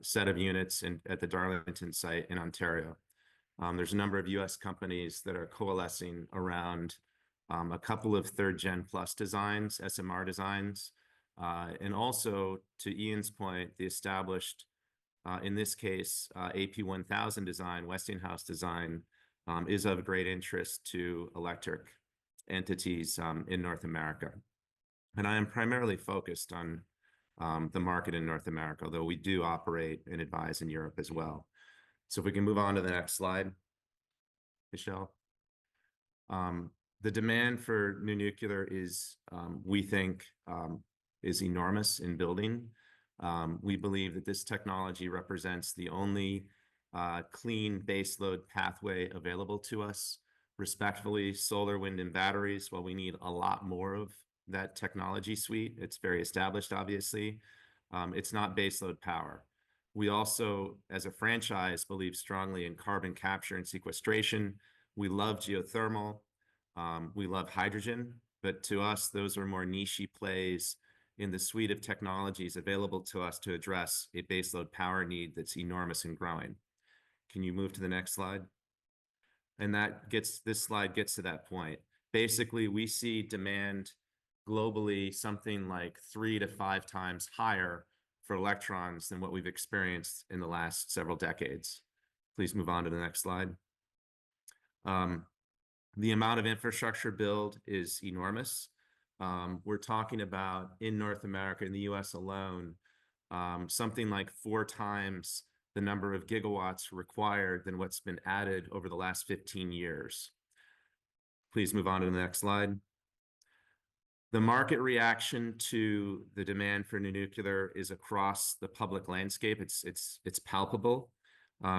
set of units at the Darlington site in Ontario. There's a number of US companies that are coalescing around a couple of 3rd gen plus designs, SMR designs, and also to Ian's point, the established, in this case, AP1000 design, Westinghouse design, is of great interest to electric entities in North America. And I am primarily focused on the market in North America, although we do operate and advise in Europe as well. So if we can move on to the next slide, Michelle. The demand for new nuclear is, we think, is enormous in building. We believe that this technology represents the only clean baseload pathway available to us. Respectfully, solar, wind, and batteries, while we need a lot more of that technology suite, it's very established, obviously. It's not baseload power. We also, as a franchise, believe strongly in carbon capture and sequestration. We love geothermal. We love hydrogen, but to us, those are more niche plays in the suite of technologies available to us to address a baseload power need that's enormous and growing. Can you move to the next slide? And this slide gets to that point. Basically, we see demand globally something like 3 to 5 times higher for electrons than what we've experienced in the last several decades. Please move on to the next slide. The amount of infrastructure build is enormous. We're talking about in North America, in the US alone, something like 4 times the number of gigawatts required than what's been added over the last 15 years. Please move on to the next slide. The market reaction to the demand for new nuclear is across the public landscape. It's palpable.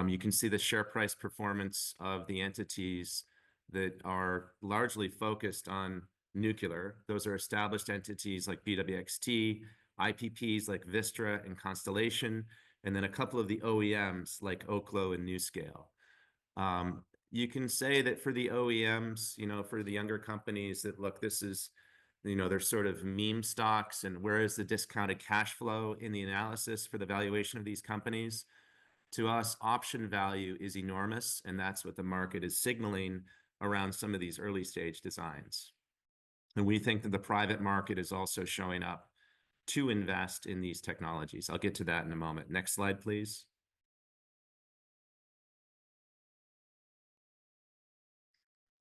You can see the share price performance of the entities that are largely focused on nuclear. Those are established entities like BWXT, IPPs like Vistra and Constellation, and then a couple of the OEMs like Oklo and NuScale. You can say that for the OEMs, for the younger companies that look, this is, they're sort of meme stocks, and where is the discounted cash flow in the analysis for the valuation of these companies? To us, option value is enormous, and that's what the market is signaling around some of these early stage designs. And we think that the private market is also showing up to invest in these technologies. I'll get to that in a moment. Next slide, please.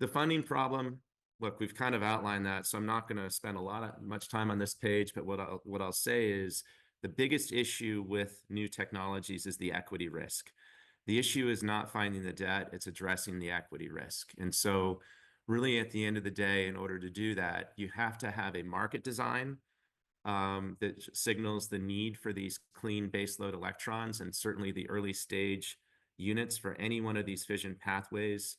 The funding problem, look, we've kind of outlined that, so I'm not going to spend much time on this page, but what I'll say is the biggest issue with new technologies is the equity risk. The issue is not finding the debt, it's addressing the equity risk. And so really at the end of the day, in order to do that, you have to have a market design that signals the need for these clean baseload electrons, and certainly the early stage units for any one of these fission pathways.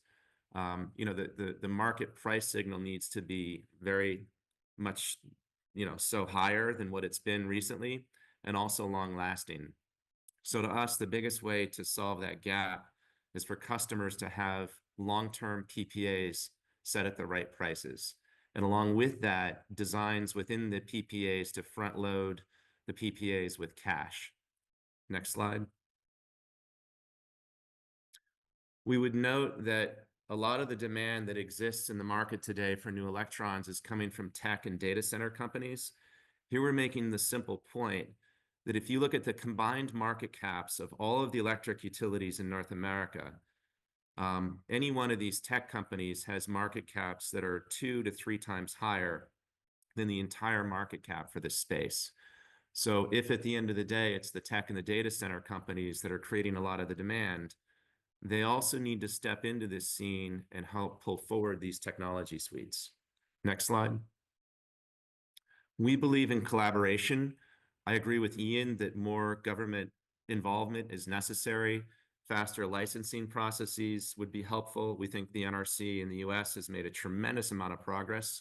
The market price signal needs to be very much, so higher than what it's been recently, and also long lasting. So to us, the biggest way to solve that gap is for customers to have long-term PPAs set at the right prices. And along with that, designs within the PPAs to front load the PPAs with cash. Next slide. We would note that a lot of the demand that exists in the market today for new electrons is coming from tech and data center companies. Here we're making the simple point that if you look at the combined market caps of all of the electric utilities in North America, any one of these tech companies has market caps that are 2 to 3 times higher than the entire market cap for this space. So if at the end of the day, it's the tech and the data center companies that are creating a lot of the demand, they also need to step into this scene and help pull forward these technology suites. Next slide. We believe in collaboration. I agree with Ian that more government involvement is necessary. Faster licensing processes would be helpful. We think the NRC in the US has made a tremendous amount of progress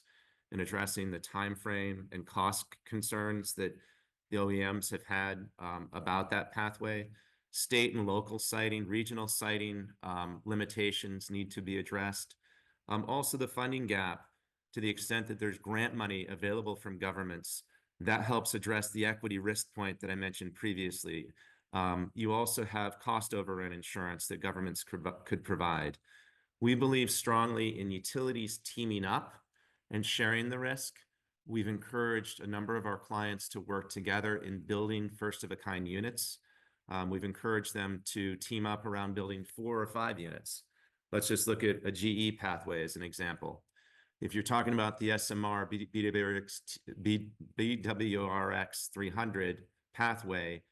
in addressing the timeframe and cost concerns that the OEMs have had about that pathway. State and local siting, regional siting limitations need to be addressed. Also the funding gap, to the extent that there's grant money available from governments, that helps address the equity risk point that I mentioned previously. You also have cost overrun insurance that governments could provide. We believe strongly in utilities teaming up and sharing the risk. We've encouraged a number of our clients to work together in building first-of-a-kind units. We've encouraged them to team up around building 4 or 5 units. Let's just look at a GE pathway as an example. If you're talking about the SMR BWRX 300 pathway,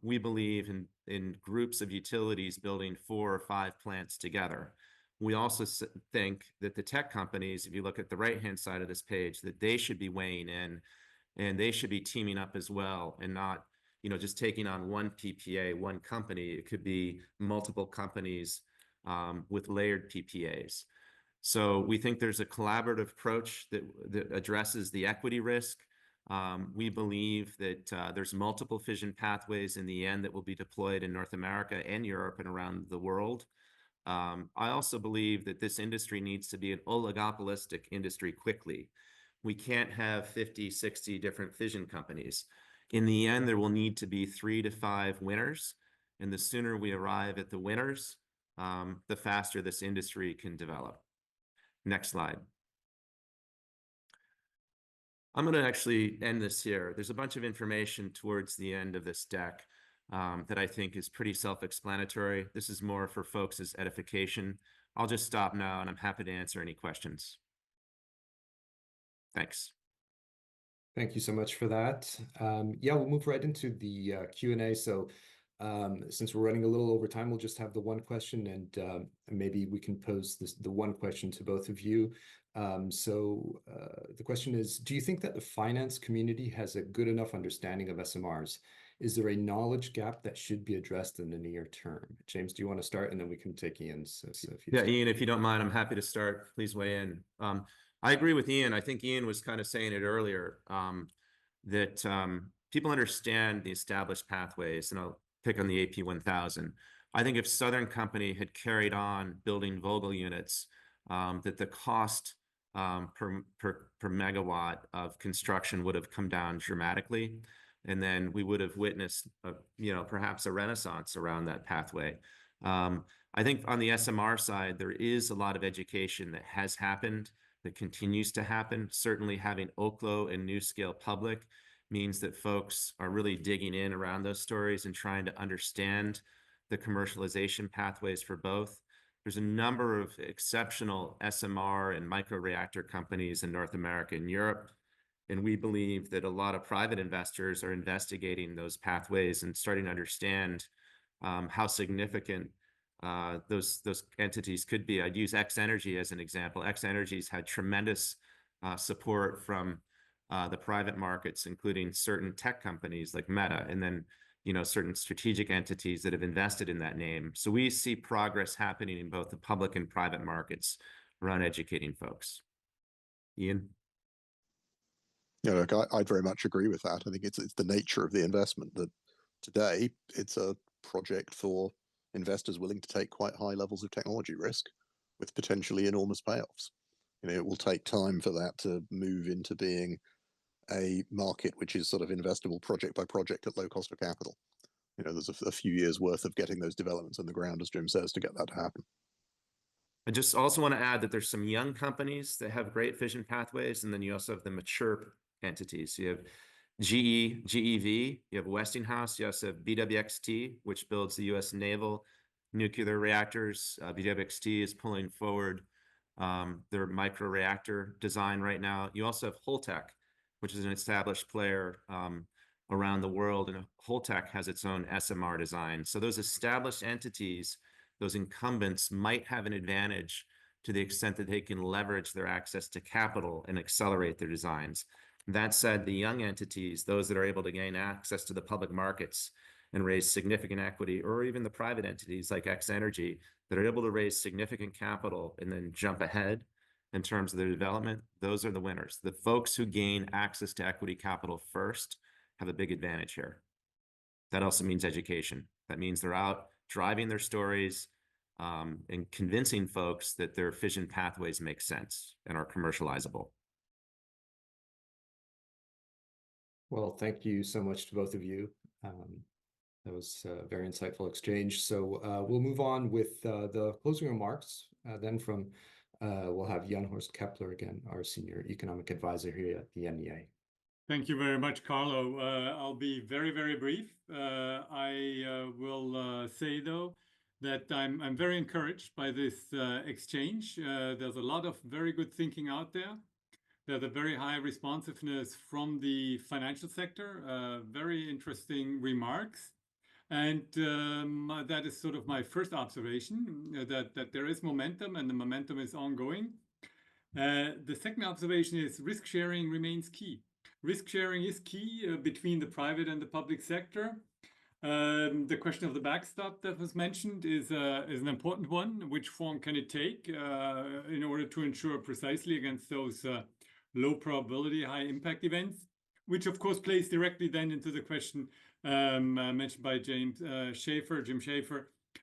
we believe in groups of utilities building 4 or 5 plants together. We also think that the tech companies, if you look at the right-hand side of this page, that they should be weighing in and they should be teaming up as well and not, just taking on one PPA, one company. It could be multiple companies with layered PPAs. So we think there's a collaborative approach that addresses the equity risk. We believe that there's multiple fission pathways in the end that will be deployed in North America and Europe and around the world. I also believe that this industry needs to be an oligopolistic industry quickly. We can't have 50, 60 different fission companies. In the end, there will need to be 3 to 5 winners. And the sooner we arrive at the winners, the faster this industry can develop. Next slide. I'm going to actually end this here. There's a bunch of information towards the end of this deck that I think is pretty self-explanatory. This is more for folks' edification. I'll just stop now, and I'm happy to answer any questions. Thanks. Thank you so much for that. Yeah, we'll move right into the Q&A. So since we're running a little over time, we'll just have the one question, and maybe we can pose the one question to both of you. The question is, do you think that the finance community has a good enough understanding of SMRs? Is there a knowledge gap that should be addressed in the near term? James, do you want to start, and then we can take Ian's? Yeah, Ian, if you don't mind, I'm happy to start. Please weigh in. I agree with Ian. I think Ian was kind of saying it earlier, that people understand the established pathways, and I'll pick on the AP1000. I think if Southern Company had carried on building Vogtle units, that the cost per megawatt of construction would have come down dramatically. And then we would have witnessed, perhaps a renaissance around that pathway. I think on the SMR side, there is a lot of education that has happened, that continues to happen. Certainly having Oklo and NuScale public means that folks are really digging in around those stories and trying to understand the commercialization pathways for both. There's a number of exceptional SMR and microreactor companies in North America and Europe. And we believe that a lot of private investors are investigating those pathways and starting to understand how significant those entities could be. I'd use X-Energy as an example. X-Energy's had tremendous support from the private markets, including certain tech companies like Meta, and then certain strategic entities that have invested in that name. So we see progress happening in both the public and private markets around educating folks. Ian? Yeah, look, I very much agree with that. I think it's the nature of the investment that today, it's a project for investors willing to take quite high levels of technology risk with potentially enormous payoffs. It will take time for that to move into being a market which is sort of investable project by project at low cost of capital. There's a few years worth of getting those developments on the ground, as Jim says, to get that to happen. I just also want to add that there's some young companies that have great fission pathways, and then you also have the mature entities. You have GEV, you have Westinghouse, you also have BWXT, which builds the U.S. naval nuclear reactors. BWXT is pulling forward their microreactor design right now. You also have Holtec, which is an established player around the world, and Holtec has its own SMR design. So those established entities, those incumbents, might have an advantage to the extent that they can leverage their access to capital and accelerate their designs. That said, the young entities, those that are able to gain access to the public markets and raise significant equity, or even the private entities like X-Energy that are able to raise significant capital and then jump ahead in terms of their development, those are the winners. The folks who gain access to equity capital first have a big advantage here. That also means education. That means they're out driving their stories and convincing folks that their fission pathways make sense and are commercializable. Well, thank you so much to both of you. That was a very insightful exchange. So we'll move on with the closing remarks. Then we'll have Jan Horst Kepler again, our senior economic advisor here at the NEA. Thank you very much, Carlo. I'll be very, very brief. I will say, though, that I'm very encouraged by this exchange. There's a lot of very good thinking out there. There's a very high responsiveness from the financial sector, very interesting remarks. And that is sort of my first observation, that there is momentum and the momentum is ongoing. The second observation is risk sharing remains key. Risk sharing is key between the private and the public sector. The question of the backstop that was mentioned is an important one. Which form can it take in order to ensure precisely against those low probability, high impact events, which of course plays directly then into the question mentioned by Jim Schaefer,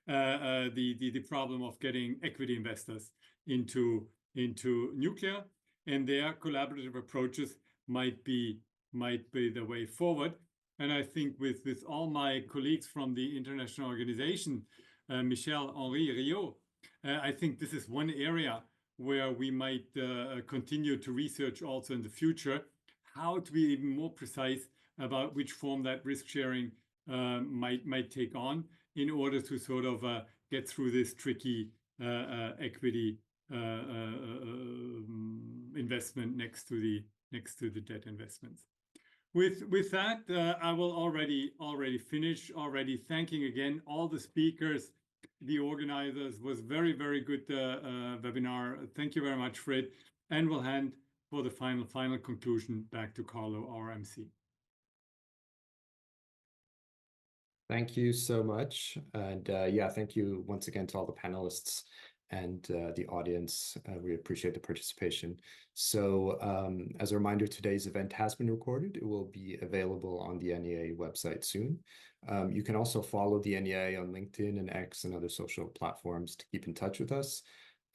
the problem of getting equity investors into nuclear, and their collaborative approaches might be the way forward. And I think with all my colleagues from the international organization, Michel, Henri, Rio, I think this is one area where we might continue to research also in the future, how to be even more precise about which form that risk sharing might take on in order to sort of get through this tricky equity investment next to the debt investments. With that, I will already finish thanking again all the speakers, the organizers. Was very, very good webinar. Thank you very much, Fred. And we'll hand for the final conclusion back to Carlo, our MC. Thank you so much. And yeah, thank you once again to all the panelists and the audience. We appreciate the participation. So as a reminder, today's event has been recorded. It will be available on the NEA website soon. You can also follow the NEA on LinkedIn and X and other social platforms to keep in touch with us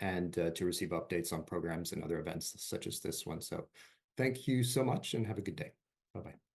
and to receive updates on programs and other events such as this one. So thank you so much and have a good day. Bye-bye.